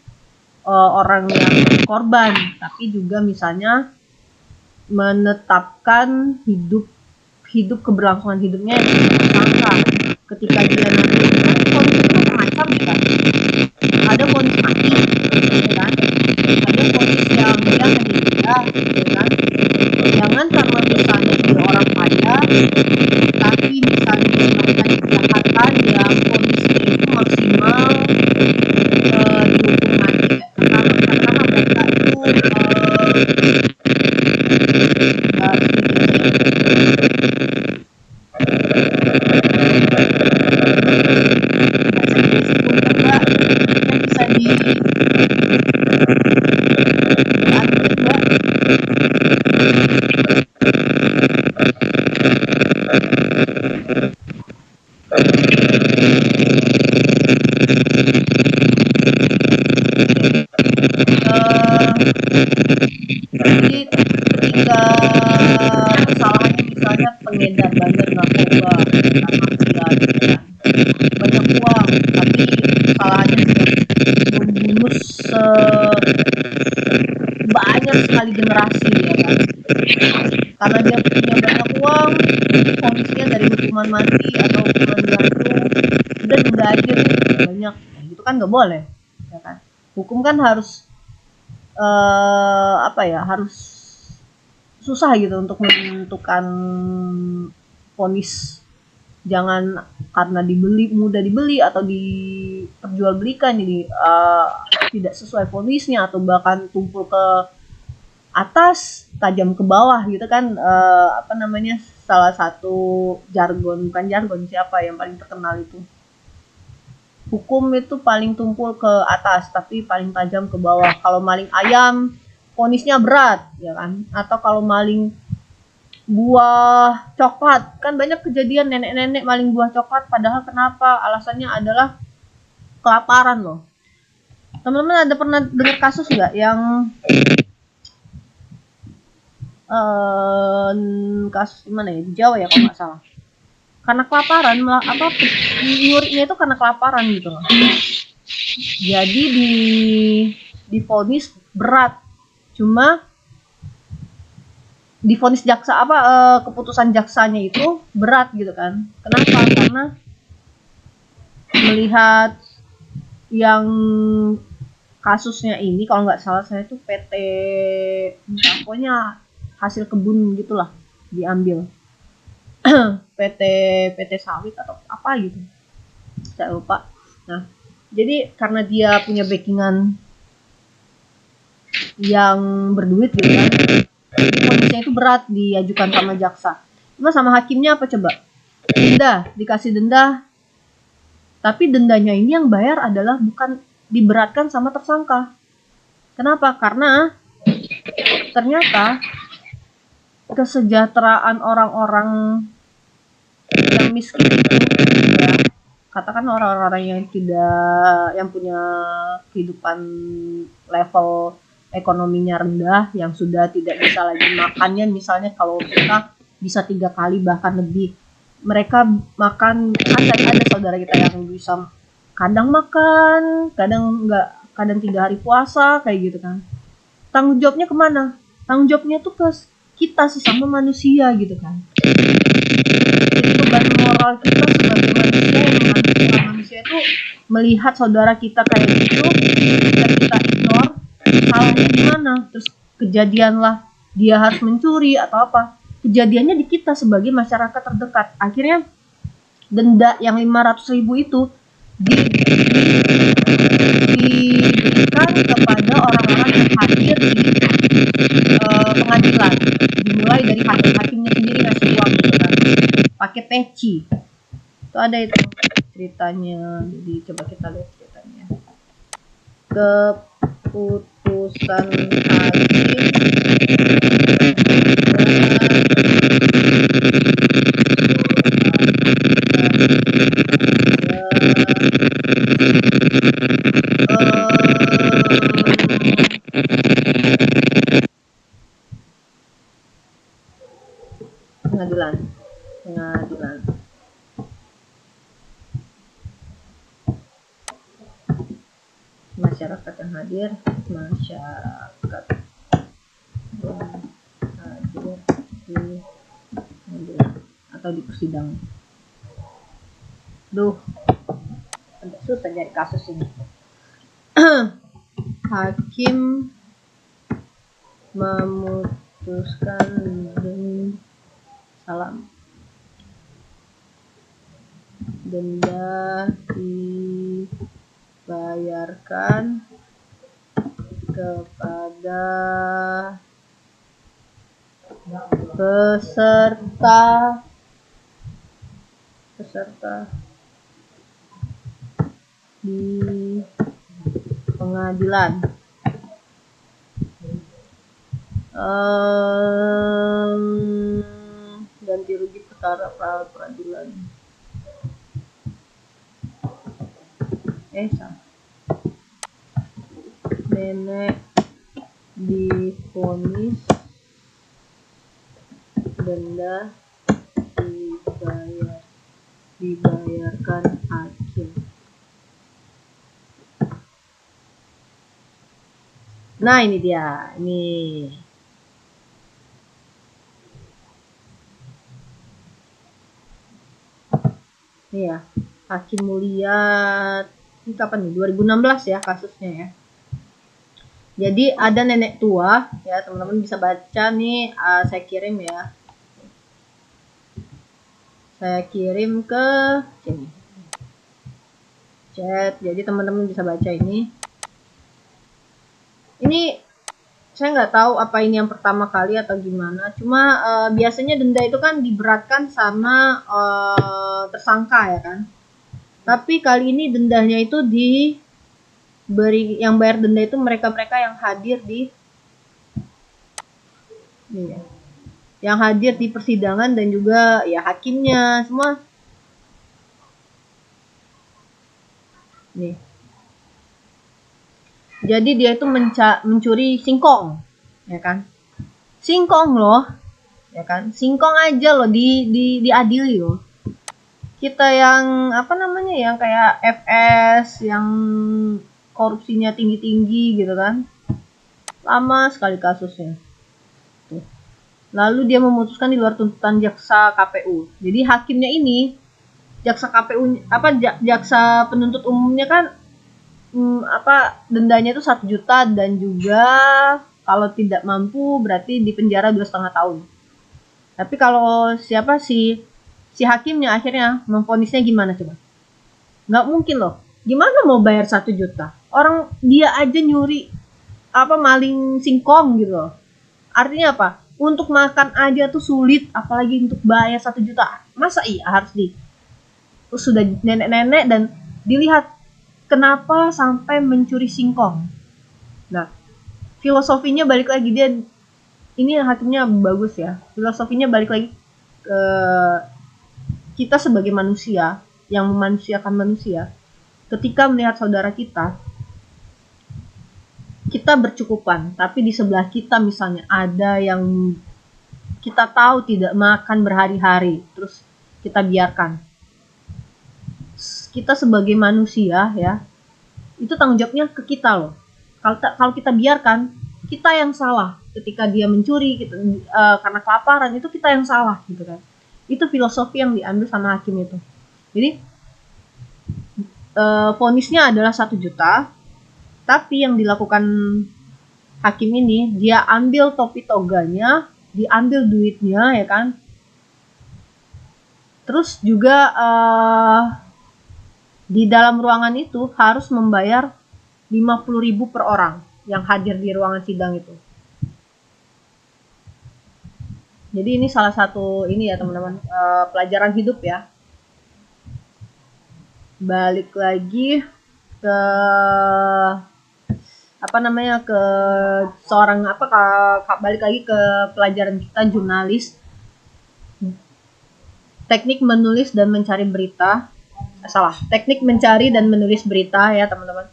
orang yang korban, tapi juga misalnya menetapkan hidup keberlangsungan hidupnya yang tersangka. Ketika dia nanti kan vonis itu macam-macam ya kan. Ada vonis mati, ya kan. Ada vonis yang dia hanya denda, ya kan. Jangan karena misalnya dia orang kaya, tapi misalnya dia melakukan kejahatan yang vonisnya itu maksimal dihukum mati. Karena mereka itu jadi ketika kesalahannya misalnya pengedar banyak narkoba, mafia gitu kan, banyak uang, tapi kesalahannya membunuh banyak sekali generasi ya kan. Karena dia punya banyak uang, vonisnya dari hukuman mati atau hukuman gantung, udah denda aja deh banyak, gitu kan nggak boleh, ya kan. Hukum kan harus harus susah gitu untuk menentukan vonis. Jangan karena mudah dibeli atau diperjualbelikan jadi tidak sesuai vonisnya, atau bahkan tumpul ke atas tajam ke bawah gitu kan. Salah satu bukan jargon, siapa yang paling terkenal itu, hukum itu paling tumpul ke atas tapi paling tajam ke bawah. Kalau maling ayam vonisnya berat, ya kan. Atau kalau maling buah coklat, kan banyak kejadian nenek-nenek maling buah coklat, padahal kenapa? Alasannya adalah kelaparan loh. Teman-teman ada pernah dengar kasus nggak yang kasus di mana ya, di Jawa ya kalau nggak salah, karena kelaparan, nyurinya itu karena kelaparan gitu loh. Jadi divonis berat, cuma divonis jaksa keputusan jaksanya itu berat gitu kan. Kenapa? Karena melihat yang kasusnya ini, kalau nggak salah saya itu PT, pokoknya hasil kebun gitulah diambil. PT sawit atau apa gitu, saya lupa. Nah, jadi karena dia punya backingan yang berduit gitu kan, jadi vonisnya itu berat diajukan sama jaksa. Cuma sama hakimnya apa coba? Denda, dikasih denda. Tapi dendanya ini yang bayar adalah bukan diberatkan sama tersangka. Kenapa? Karena ternyata kesejahteraan orang-orang yang miskin itu, ya, katakan orang-orang yang punya kehidupan level ekonominya rendah, yang sudah tidak bisa lagi makannya, misalnya kalau kita bisa 3 kali bahkan lebih, mereka makan, ada saudara kita yang bisa kadang makan, kadang enggak, kadang 3 hari puasa kayak gitu kan. Tanggung jawabnya kemana? Tanggung jawabnya tuh ke kita sesama manusia gitu kan. Jadi beban moral kita sebagai manusia itu melihat saudara kita kayak gitu, kita ignore, salahnya di mana? Terus kejadianlah dia harus mencuri atau apa, kejadiannya di kita sebagai masyarakat terdekat. Akhirnya denda yang 500.000 itu diberikan kepada orang-orang yang hadir di pengadilan, dimulai dari hakimnya sendiri ngasih uang gitu kan, pakai peci. Itu ada itu ceritanya. Jadi coba kita lihat ceritanya. Keputusan pengadilan masyarakat yang hadir di pengadilan atau di persidangan. Agak susah nyari kasus ini. Hakim memutuskan denda dibayarkan kepada peserta di pengadilan. Ganti rugi perkara peradilan. Nenek divonis denda dibayarkan hakim. Nah, ini dia. Ini ya, Hakim Mulia. Ini kapan nih? 2016 ya kasusnya ya. Jadi ada nenek tua ya, teman-teman bisa baca nih. Saya kirim ya. Saya kirim ke sini chat. Jadi teman-teman bisa baca ini. Ini saya nggak tahu apa ini yang pertama kali atau gimana. Cuma biasanya denda itu kan diberatkan sama tersangka ya kan. Tapi kali ini dendanya itu yang bayar denda itu mereka-mereka yang hadir di yang hadir di persidangan dan juga ya hakimnya semua. Nih. Jadi dia itu mencuri singkong, ya kan? Singkong loh, ya kan? Singkong aja loh diadili loh. Kita yang yang kayak FS yang korupsinya tinggi-tinggi gitu kan, lama sekali kasusnya. Tuh. Lalu dia memutuskan di luar tuntutan jaksa KPU. Jadi hakimnya ini jaksa KPU jaksa penuntut umumnya kan dendanya itu 1 juta dan juga kalau tidak mampu berarti dipenjara 2,5 tahun. Tapi kalau si hakimnya akhirnya memvonisnya gimana coba? Nggak mungkin loh. Gimana mau bayar 1 juta? Orang dia aja nyuri maling singkong gitu loh. Artinya apa? Untuk makan aja tuh sulit, apalagi untuk bayar 1 juta. Masa iya harus sudah nenek-nenek dan dilihat kenapa sampai mencuri singkong. Nah, filosofinya balik lagi ini hakimnya bagus ya. Filosofinya balik lagi ke kita sebagai manusia yang memanusiakan manusia. Ketika melihat saudara kita bercukupan, tapi di sebelah kita misalnya ada yang kita tahu tidak makan berhari-hari, terus kita biarkan. Kita sebagai manusia ya, itu tanggung jawabnya ke kita loh. Kalau kita biarkan, kita yang salah. Ketika dia mencuri karena kelaparan, itu kita yang salah gitu kan. Itu filosofi yang diambil sama hakim itu. Jadi vonisnya adalah 1 juta, tapi yang dilakukan hakim ini, dia ambil topi toganya, diambil duitnya ya kan. Terus juga di dalam ruangan itu harus membayar 50.000 per orang yang hadir di ruangan sidang itu. Jadi ini salah satu ini ya teman-teman, pelajaran hidup ya. balik lagi ke apa namanya, ke seorang balik lagi ke pelajaran kita jurnalis, teknik menulis dan mencari berita. Teknik mencari dan menulis berita ya teman-teman.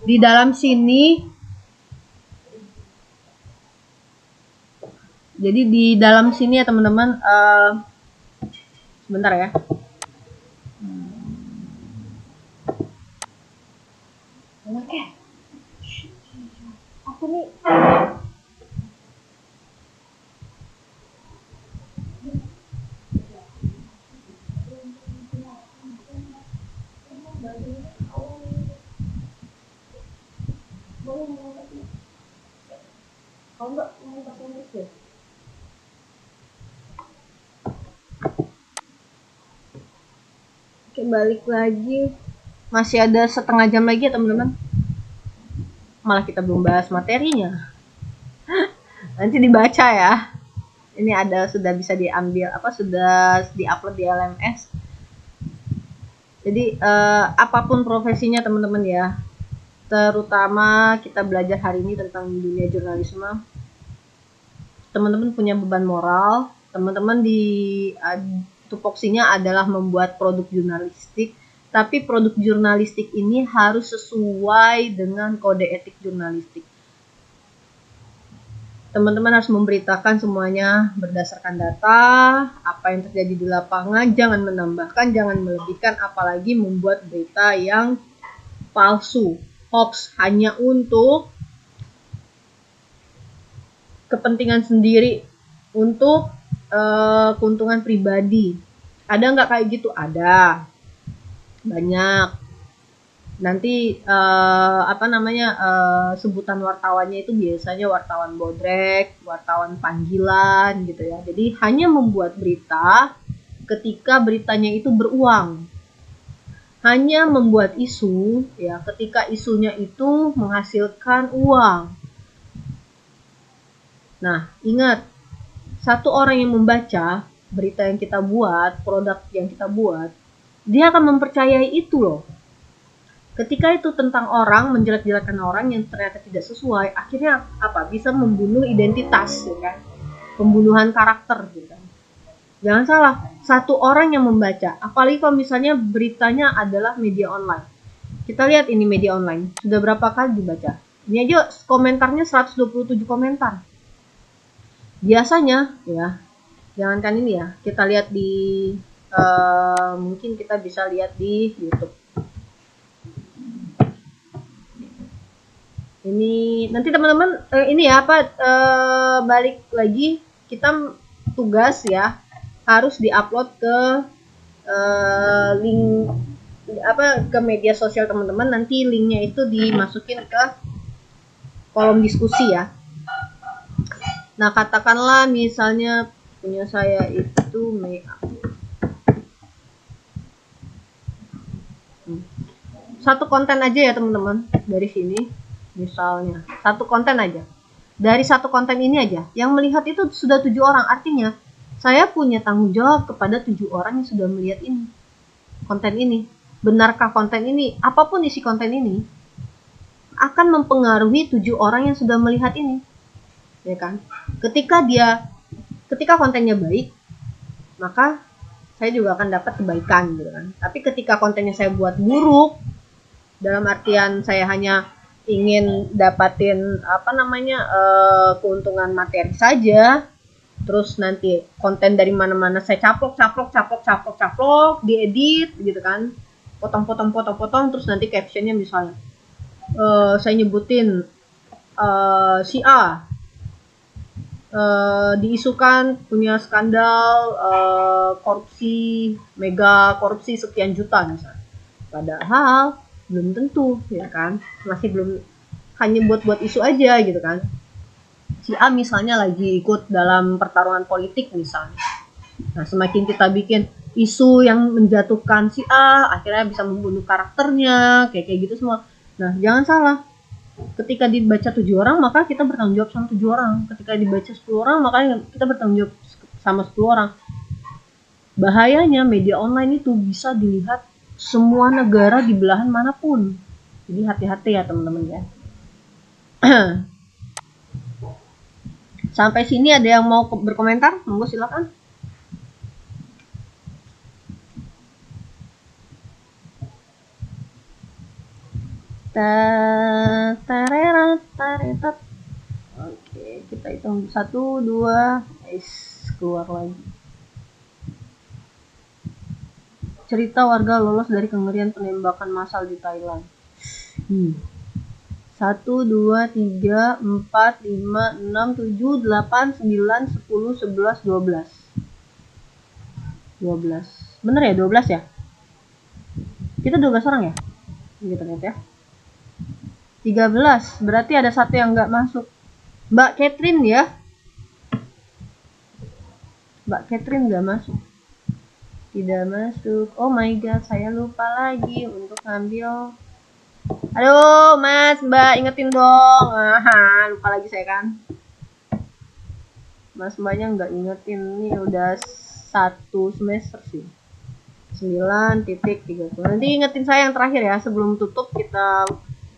Di dalam sini, jadi di dalam sini ya teman-teman, sebentar ya. Oke. Aku nih. Kalau enggak mau bahasa Inggris ya? Oke, balik lagi. Masih ada setengah jam lagi ya teman-teman. Malah kita belum bahas materinya. Nanti dibaca ya. Ini ada, sudah bisa diambil, sudah diupload di LMS. Jadi apapun profesinya teman-teman ya, terutama kita belajar hari ini tentang dunia jurnalisme, teman-teman punya beban moral. Teman-teman di tupoksinya adalah membuat produk jurnalistik, tapi produk jurnalistik ini harus sesuai dengan kode etik jurnalistik. Teman-teman harus memberitakan semuanya berdasarkan data, apa yang terjadi di lapangan, jangan menambahkan, jangan melebihkan, apalagi membuat berita yang palsu, hoax, hanya untuk kepentingan sendiri, untuk keuntungan pribadi. Ada nggak kayak gitu? Ada, banyak. Nanti sebutan wartawannya itu biasanya wartawan bodrek, wartawan panggilan gitu ya. Jadi hanya membuat berita ketika beritanya itu beruang. Hanya membuat isu ya ketika isunya itu menghasilkan uang. Nah, ingat, satu orang yang membaca berita yang kita buat, produk yang kita buat, dia akan mempercayai itu loh. Ketika itu tentang orang, menjelek-jelekan orang yang ternyata tidak sesuai, akhirnya bisa membunuh identitas, ya kan? Pembunuhan karakter, gitu kan? Jangan salah, satu orang yang membaca, apalagi kalau misalnya beritanya adalah media online. Kita lihat ini media online, sudah berapa kali dibaca? Ini aja komentarnya 127 komentar. Biasanya, ya, jangankan ini ya, kita lihat di, mungkin kita bisa lihat di YouTube. Ini nanti teman-teman balik lagi, kita tugas ya harus diupload ke link ke media sosial teman-teman. Nanti linknya itu dimasukin ke kolom diskusi ya. Nah, katakanlah misalnya punya saya itu satu konten aja ya teman-teman dari sini. Misalnya, satu konten aja. Dari satu konten ini aja, yang melihat itu sudah 7 orang. Artinya, saya punya tanggung jawab kepada 7 orang yang sudah melihat ini. Konten ini. Benarkah konten ini, apapun isi konten ini, akan mempengaruhi 7 orang yang sudah melihat ini. Ya kan? Ketika kontennya baik, maka saya juga akan dapat kebaikan gitu kan. Tapi ketika kontennya saya buat buruk, dalam artian saya hanya ingin dapatin keuntungan materi saja, terus nanti konten dari mana-mana saya caplok, diedit gitu kan, potong, terus nanti captionnya misalnya saya nyebutin si A diisukan punya skandal mega korupsi sekian juta misalnya. Padahal belum tentu, ya kan? Masih belum, hanya buat isu aja gitu kan. Si A misalnya lagi ikut dalam pertarungan politik misalnya. Nah, semakin kita bikin isu yang menjatuhkan si A, akhirnya bisa membunuh karakternya, kayak gitu semua. Nah, jangan salah. Ketika dibaca 7 orang, maka kita bertanggung jawab sama 7 orang. Ketika dibaca 10 orang, maka kita bertanggung jawab sama 10 orang. Bahayanya media online itu bisa dilihat semua negara di belahan manapun. Jadi hati-hati ya teman-teman ya. Sampai sini ada yang mau berkomentar? Monggo silakan. Oke, kita hitung 1, 2, keluar lagi. Cerita warga lolos dari kengerian penembakan massal di Thailand. 1, 2, 3, 4, 5, 6, 7, 8, 9, 10, 11, 12. 12. Bener ya 12 ya? Kita 12 orang ya? Gitu ternyata ya. 13. Berarti ada satu yang nggak masuk. Mbak Catherine ya. Mbak Catherine nggak masuk. Tidak masuk. Oh my god, saya lupa lagi untuk ngambil. Aduh, Mas, Mbak, ingetin dong. Aha, lupa lagi saya kan. Mas Mbaknya nggak ingetin. Ini udah 1 semester sih. 9.30. Nanti ingetin saya yang terakhir ya. Sebelum tutup kita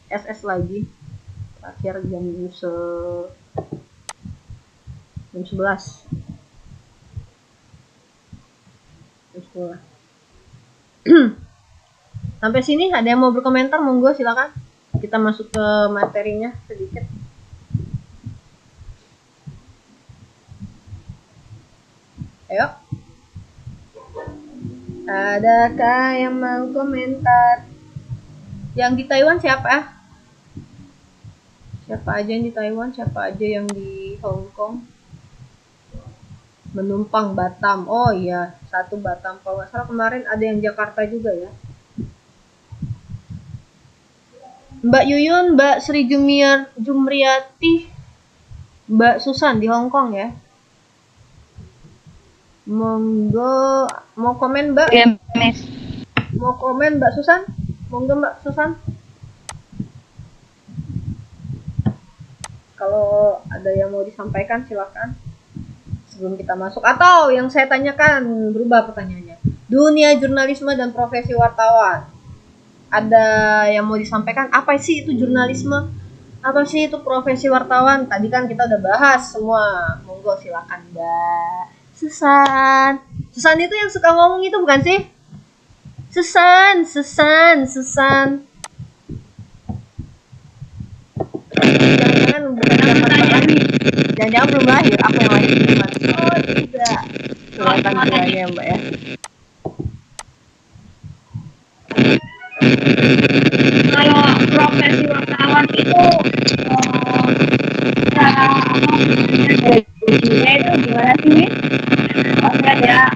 SS lagi. Terakhir jam 11. Jam 11. Sampai sini ada yang mau berkomentar, monggo silakan. Kita masuk ke materinya sedikit. Ayo. Adakah yang mau komentar? Yang di Taiwan siapa? Siapa aja yang di Taiwan? Siapa aja yang di Hong Kong? Menumpang Batam. Oh iya, 1 Batam. Kalau nggak salah kemarin ada yang Jakarta juga ya. Mbak Yuyun, Mbak Sri Jumriati, Mbak Susan di Hong Kong ya. Monggo, mau komen Mbak? Ya, Miss. Mau komen Mbak Susan? Monggo Mbak Susan. Kalau ada yang mau disampaikan silakan. Sebelum kita masuk, atau yang saya tanyakan berubah pertanyaannya. Dunia jurnalisme dan profesi wartawan. Ada yang mau disampaikan? Apa sih itu jurnalisme? Apa sih itu profesi wartawan? Tadi kan kita udah bahas semua. Monggo silakan Mbak Susan. Susan itu yang suka ngomong itu bukan sih? Susan. Jangan-jangan bukan zaman lagi. Jangan-jangan belum lahir. Aku yang lahir duluan. Oh tidak. Kelihatan tuanya Mbak ya. Kalau profesi wartawan itu cara gajinya itu gimana sih, Miss? Maksudnya dia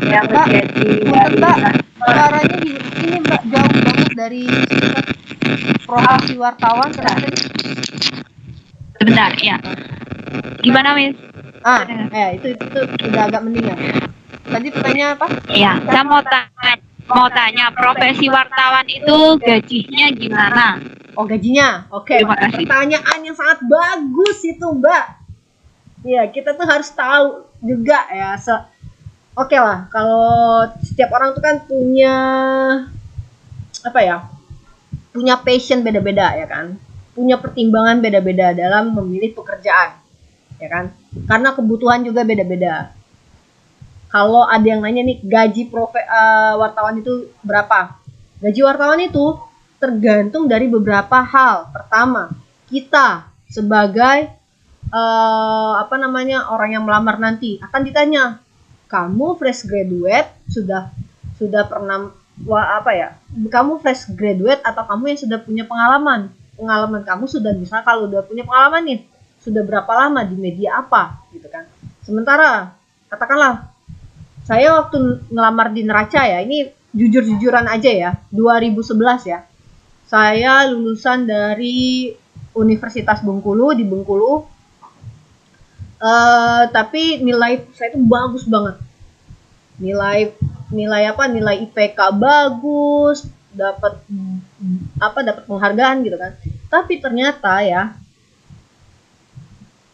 yang Mbak, menjadi punten Mbak, suaranya ini Mbak jauh banget dari speaker. Profesi wartawan ternyata. sebentar ya. Gimana, Miss? Itu udah agak mendingan. Tadi pertanyaan apa? Iya, saya mau tanya profesi wartawan itu gajinya gimana? Oh, gajinya. Oke. Terima kasih. Pertanyaan yang sangat bagus itu, Mbak. Iya, kita tuh harus tahu juga ya. Oke lah, kalau setiap orang tuh kan punya apa ya? Punya passion beda-beda ya kan? Punya pertimbangan beda-beda dalam memilih pekerjaan. Ya kan? Karena kebutuhan juga beda-beda. Kalau ada yang nanya nih, gaji wartawan itu berapa? Gaji wartawan itu tergantung dari beberapa hal. Pertama, kita sebagai orang yang melamar nanti akan ditanya, kamu fresh graduate sudah pernah kamu fresh graduate atau kamu yang sudah punya pengalaman? Pengalaman kamu sudah, misalnya kalau udah punya pengalaman nih, sudah berapa lama di media apa gitu kan. Sementara katakanlah saya waktu ngelamar di Neraca ya, ini jujur-jujuran aja ya, 2011 ya. Saya lulusan dari Universitas Bengkulu di Bengkulu. Tapi nilai saya itu bagus banget. Nilai IPK bagus, dapat penghargaan gitu kan. Tapi ternyata ya,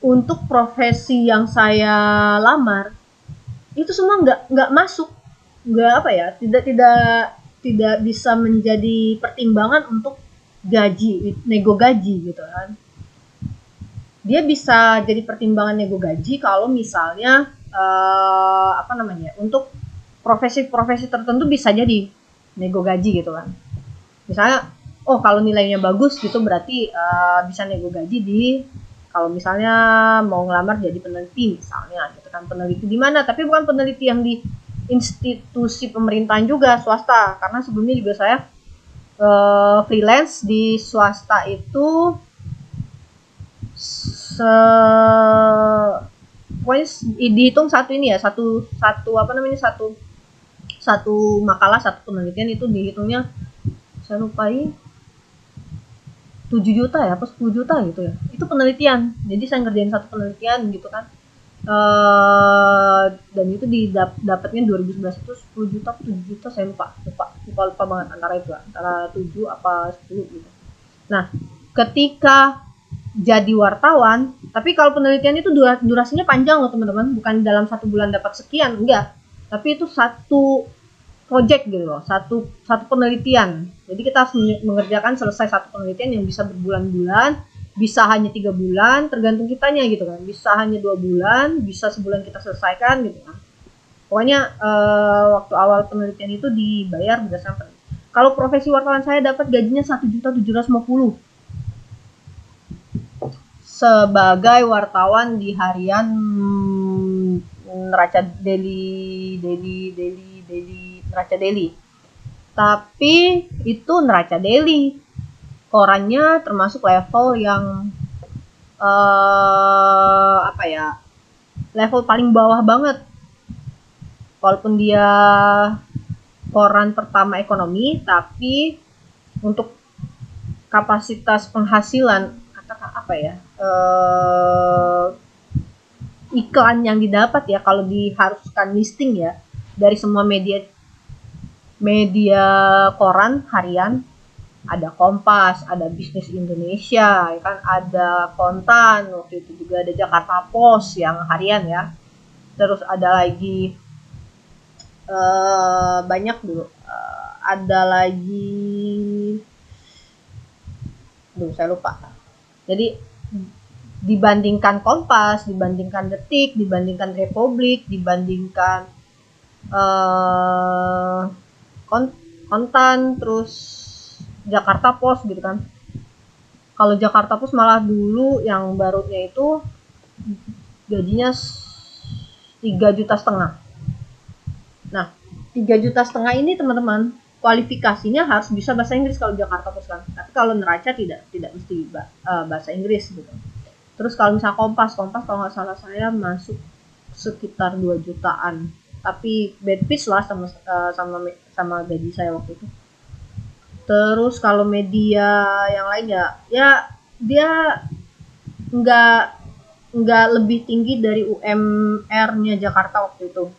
untuk profesi yang saya lamar itu semua nggak masuk, tidak tidak bisa menjadi pertimbangan untuk nego gaji gitu kan. Dia bisa jadi pertimbangan nego gaji kalau misalnya untuk profesi-profesi tertentu bisa jadi nego gaji gitu kan. Misalnya, oh kalau nilainya bagus gitu berarti bisa nego gaji kalau misalnya mau ngelamar jadi peneliti misalnya gitu kan. Peneliti di mana? Tapi bukan peneliti yang di institusi pemerintahan juga, swasta. Karena sebelumnya juga saya freelance di swasta itu pokoknya dihitung satu makalah, satu penelitian itu dihitungnya saya lupai 7 juta ya, apa 10 juta gitu ya. Itu penelitian. Jadi saya ngerjain satu penelitian gitu kan. Dan itu dapatnya 2011 itu 10 juta, 7 juta saya lupa banget antara 7 apa 10 gitu. Nah, ketika jadi wartawan, tapi kalau penelitian itu durasinya panjang loh teman-teman, bukan dalam 1 bulan dapat sekian, enggak. Tapi itu satu project gitu loh, satu penelitian. Jadi kita harus mengerjakan selesai satu penelitian yang bisa berbulan-bulan, bisa hanya 3 bulan, tergantung kitanya gitu kan. Bisa hanya 2 bulan, bisa sebulan kita selesaikan gitu kan. Pokoknya waktu awal penelitian itu dibayar berdasarkan. Kalau profesi wartawan saya dapat gajinya 1.750.000 sebagai wartawan di harian Neraca Daily. Tapi itu Neraca Daily, korannya termasuk level yang level paling bawah banget. Walaupun dia koran pertama ekonomi, tapi untuk kapasitas penghasilan iklan yang didapat ya, kalau diharuskan listing ya dari semua media koran harian, ada Kompas, ada Bisnis Indonesia, ya kan, ada Kontan, waktu itu juga ada Jakarta Post yang harian ya. Terus ada lagi banyak dulu, ada lagi, saya lupa. Jadi dibandingkan Kompas, dibandingkan Detik, dibandingkan Republik, dibandingkan Kontan, terus Jakarta Post gitu kan. Kalau Jakarta Post malah dulu yang barunya itu gajinya 3,5 juta. Nah, 3,5 juta ini teman-teman, kualifikasinya harus bisa bahasa Inggris kalau Jakarta Post kan. Tapi kalau Neraca tidak mesti bahasa Inggris gitu. Terus kalau misalnya Kompas kalau nggak salah saya masuk sekitar 2 jutaan. Tapi bad pitch lah sama gaji saya waktu itu. Terus kalau media yang lain ya dia nggak lebih tinggi dari UMR-nya Jakarta waktu itu.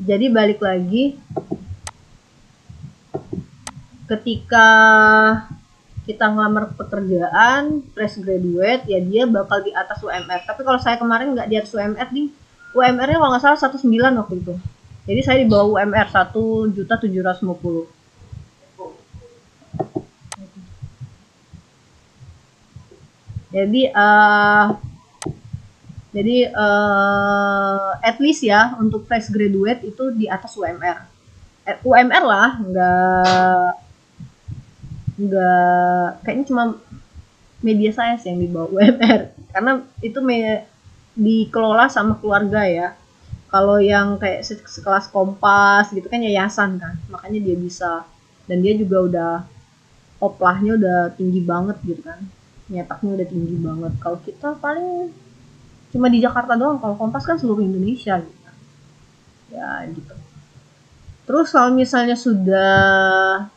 Jadi balik lagi, ketika kita ngelamar pekerjaan fresh graduate ya dia bakal di atas UMR. Tapi kalau saya kemarin nggak di atas UMR, di UMR-nya kalau nggak salah 19 waktu itu. Jadi saya di bawah UMR 1.750.000. Jadi at least ya untuk fresh graduate itu di atas UMR. UMR lah, nggak kayaknya cuma media saya sih yang di bawah UMR, karena itu dikelola sama keluarga ya. Kalau yang kayak sekelas Kompas gitu kan yayasan kan, makanya dia bisa, dan dia juga udah oplahnya udah tinggi banget gitu kan, nyetaknya udah tinggi banget. Kalau kita paling cuma di Jakarta doang, kalau Kompas kan seluruh Indonesia gitu kan. Ya gitu. Terus kalau misalnya sudah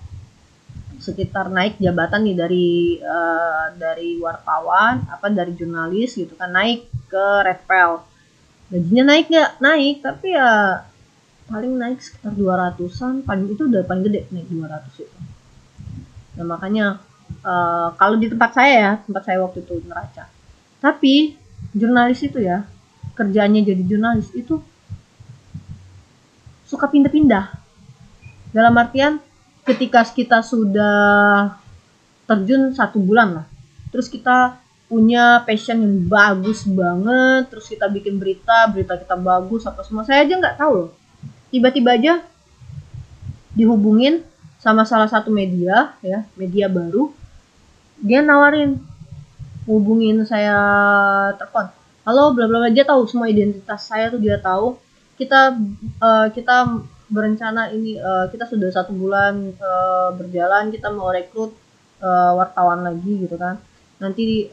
sekitar naik jabatan nih dari wartawan dari jurnalis gitu kan, naik ke Redpel, gajinya naik nggak? Naik, tapi ya paling naik sekitar 200-an, paling itu udah paling gede naik 200 itu. Nah makanya kalau di tempat saya waktu itu Neraca Tapi jurnalis itu ya, kerjaannya jadi jurnalis itu suka pindah-pindah. Dalam artian ketika kita sudah terjun 1 bulan lah, terus kita punya passion yang bagus banget, terus kita bikin berita kita bagus apa semua, saya aja nggak tahu loh. Tiba-tiba aja dihubungin sama salah satu media ya, media baru, dia nawarin, hubungin saya telepon, halo bla bla bla, dia tahu semua identitas saya tuh, dia tahu kita berencana ini, kita sudah 1 bulan berjalan, kita mau rekrut wartawan lagi gitu kan, nanti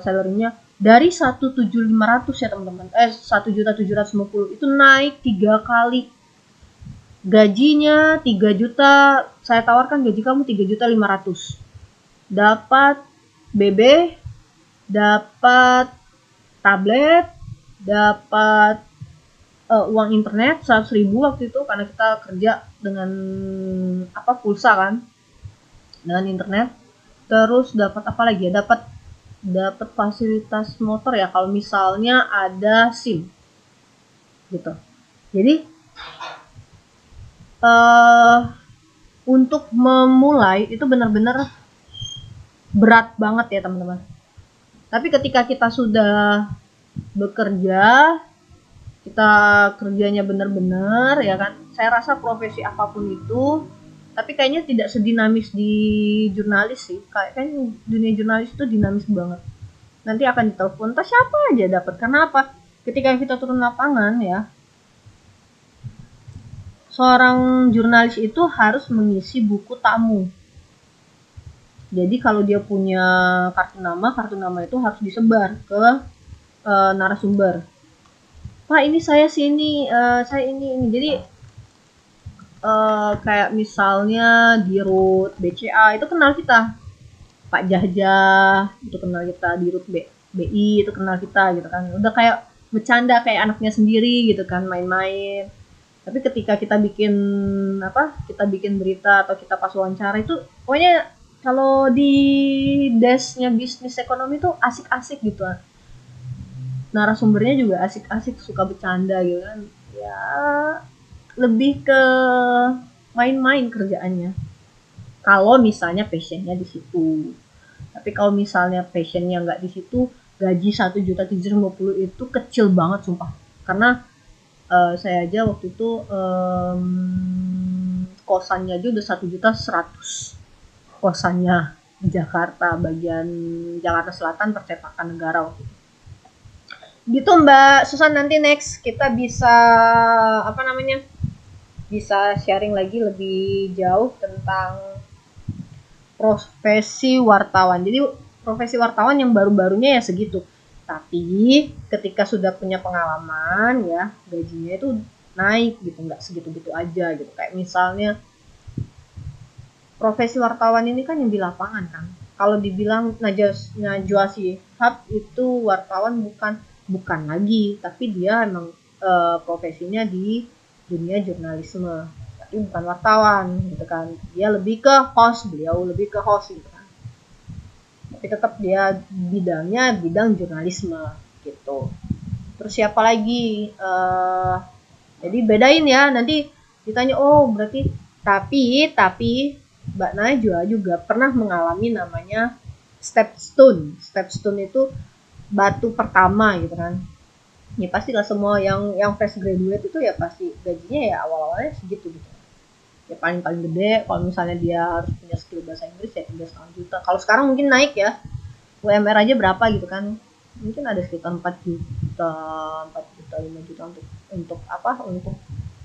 salary-nya dari 1.750.000 ya teman-teman, 1.750.000 itu naik 3 kali. Gajinya 3 juta, saya tawarkan gaji kamu 3.500.000, dapat BB, dapat tablet, dapat uang internet 100.000 waktu itu, karena kita kerja dengan pulsa kan, dengan internet. Terus dapat apa lagi ya, dapat fasilitas motor ya kalau misalnya ada SIM gitu. Jadi untuk memulai itu benar-benar berat banget ya teman-teman. Tapi ketika kita sudah bekerja, kita kerjanya benar-benar ya kan, saya rasa profesi apapun itu, tapi kayaknya tidak sedinamis di jurnalis sih. Kayaknya dunia jurnalis itu dinamis banget. Nanti akan ditelepon, entah siapa aja dapat. Kenapa? Ketika kita turun lapangan ya, seorang jurnalis itu harus mengisi buku tamu. Jadi kalau dia punya kartu nama itu harus disebar ke narasumber. Pak, ini saya sini, saya ini. Jadi kayak misalnya Dirut BCA itu kenal kita, Pak Jahjah itu kenal kita, Dirut BI itu kenal kita gitu kan. Udah kayak bercanda kayak anaknya sendiri gitu kan, main-main. Tapi ketika kita bikin berita atau kita pas wawancara itu, pokoknya kalau di desknya bisnis ekonomi tuh asik-asik gitu. Narasumbernya juga asik-asik, suka bercanda gitu kan. Ya lebih ke main-main kerjaannya. Kalau misalnya passionnya di situ. Tapi kalau misalnya passionnya nggak di situ, gaji 1.750.000 itu kecil banget sumpah. Karena saya aja waktu itu kosannya aja udah 1.100.000 kosannya di Jakarta, bagian Jakarta Selatan, Percetakan Negara waktu itu. Gitu Mbak Susan, nanti next kita bisa bisa sharing lagi lebih jauh tentang profesi wartawan. Jadi profesi wartawan yang baru-barunya ya segitu. Tapi ketika sudah punya pengalaman ya, gajinya itu naik gitu, nggak segitu-gitu aja gitu. Kayak misalnya profesi wartawan ini kan yang di lapangan kan. Kalau dibilang Najwa Shihab itu wartawan bukan lagi, tapi dia emang profesinya di dunia jurnalisme, tapi bukan wartawan gitu kan. Dia lebih ke host, beliau lebih ke host gitu kan. Tapi tetap dia bidang jurnalisme gitu. Terus siapa lagi? Jadi bedain ya, nanti ditanya, oh berarti tapi Mbak Najwa juga pernah mengalami namanya stepstone. Stepstone itu batu pertama gitu kan. Ya pastilah semua yang fresh graduate itu ya pasti gajinya ya awal-awalnya segitu gitu. Ya paling gede kalau misalnya dia harus punya skill bahasa Inggris ya 3,5 juta. Kalau sekarang mungkin naik ya, UMR aja berapa gitu kan, mungkin ada sekitar 4 juta 5 juta untuk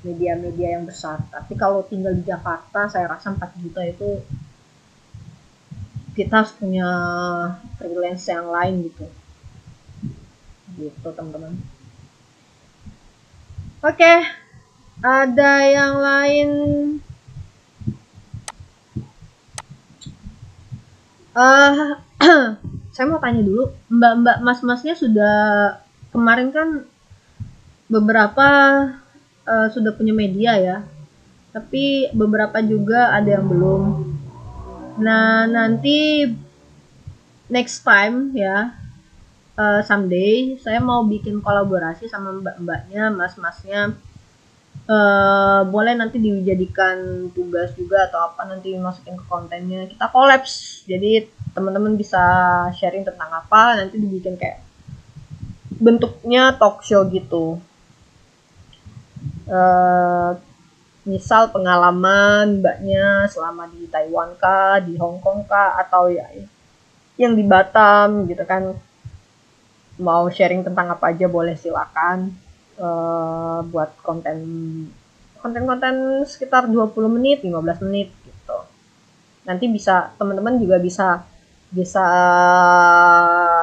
media-media yang besar. Tapi kalau tinggal di Jakarta saya rasa 4 juta itu kita harus punya freelance yang lain gitu teman-teman. Oke, ada yang lain? Saya mau tanya dulu, mbak-mbak, mas-masnya sudah kemarin kan beberapa sudah punya media ya, tapi beberapa juga ada yang belum. Nah nanti next time ya, someday saya mau bikin kolaborasi sama mbak-mbaknya, mas-masnya. Boleh nanti dijadikan tugas juga atau apa, nanti masukin ke kontennya, kita collabs. Jadi teman-teman bisa sharing tentang apa, nanti dibikin kayak bentuknya talk show gitu. Misal pengalaman mbaknya selama di Taiwan kah, di Hong Kong kah, atau ya yang di Batam gitu kan, mau sharing tentang apa aja boleh, silakan. Buat konten sekitar 20 menit 15 menit gitu. Nanti bisa teman-teman juga bisa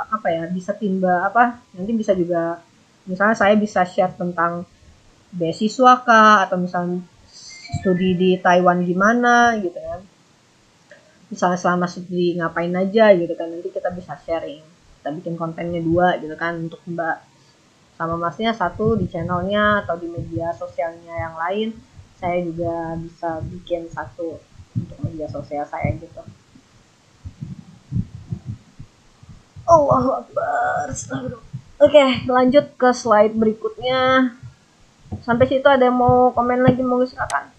apa ya, bisa timba apa, nanti bisa juga misalnya saya bisa share tentang beasiswa kah, atau misalnya studi di Taiwan gimana gitu kan, misalnya selama studi ngapain aja gitu kan, nanti kita bisa sharing, kita bikin kontennya 2 gitu kan, untuk mbak sama masnya 1 di channelnya atau di media sosialnya yang lain, saya juga bisa bikin 1 untuk media sosial saya gitu. Allahu Akbar. Oke, lanjut ke slide berikutnya. Sampai situ ada yang mau komen lagi, mau silakan.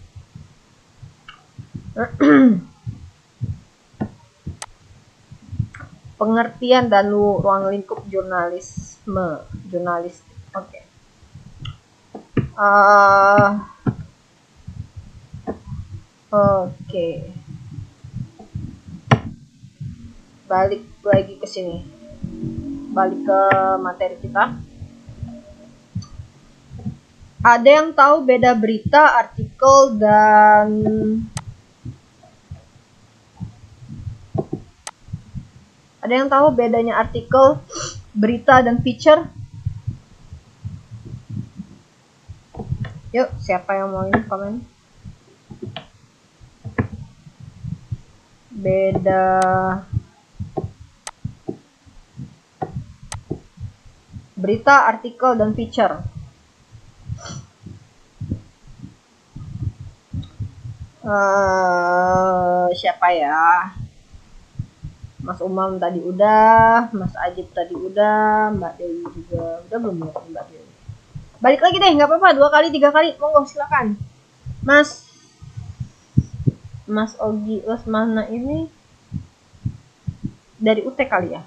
Pengertian dan ruang lingkup jurnalisme, jurnalis. Oke. Oke. Balik lagi ke sini. Balik ke materi kita. Ada yang tahu beda berita, artikel, dan ada yang tahu bedanya artikel, berita, dan feature? Yuk, siapa yang mau ini komen? Beda berita, artikel, dan feature. Siapa ya? Mas Umam tadi udah, Mas Ajib tadi udah, Mbak Dewi juga udah, belum ya Mbak Dewi? Balik lagi deh, nggak apa-apa, 2 kali 3 kali, monggo silakan. Mas Ogi Lesmana ini dari UT kali ya?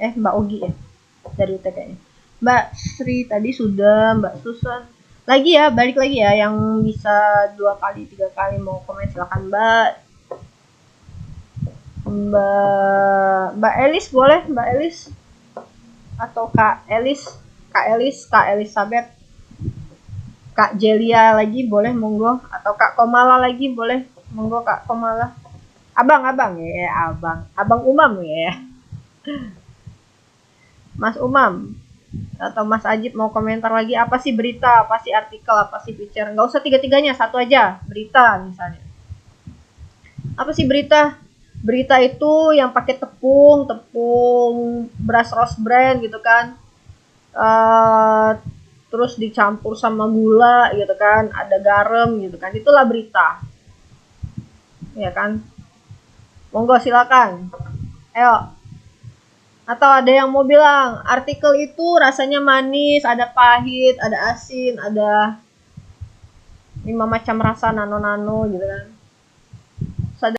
Mbak Ogi ya, dari UT kayaknya. Mbak Sri tadi sudah, Mbak Susan lagi ya, balik lagi ya, yang bisa 2 kali 3 kali mau komen silakan. Mbak Elis boleh, Mbak Elis atau Kak Elis, Kak Elisabeth, Kak Jelia lagi boleh, monggo, atau Kak Komala lagi boleh, monggo Kak Komala. Abang ya, Abang Umam ya. Mas Umam atau Mas Ajib mau komentar lagi, apa sih berita, apa sih artikel, apa sih feature? Nggak usah 3-tiganya, 1 aja. Berita misalnya. Apa sih berita? Berita itu yang pakai tepung beras rose bran gitu kan. Terus dicampur sama gula gitu kan, ada garam gitu kan. Itulah berita. Ya kan? Monggo silakan. Ayo. Atau ada yang mau bilang artikel itu rasanya manis, ada pahit, ada asin, ada 5 macam rasa nano-nano gitu kan.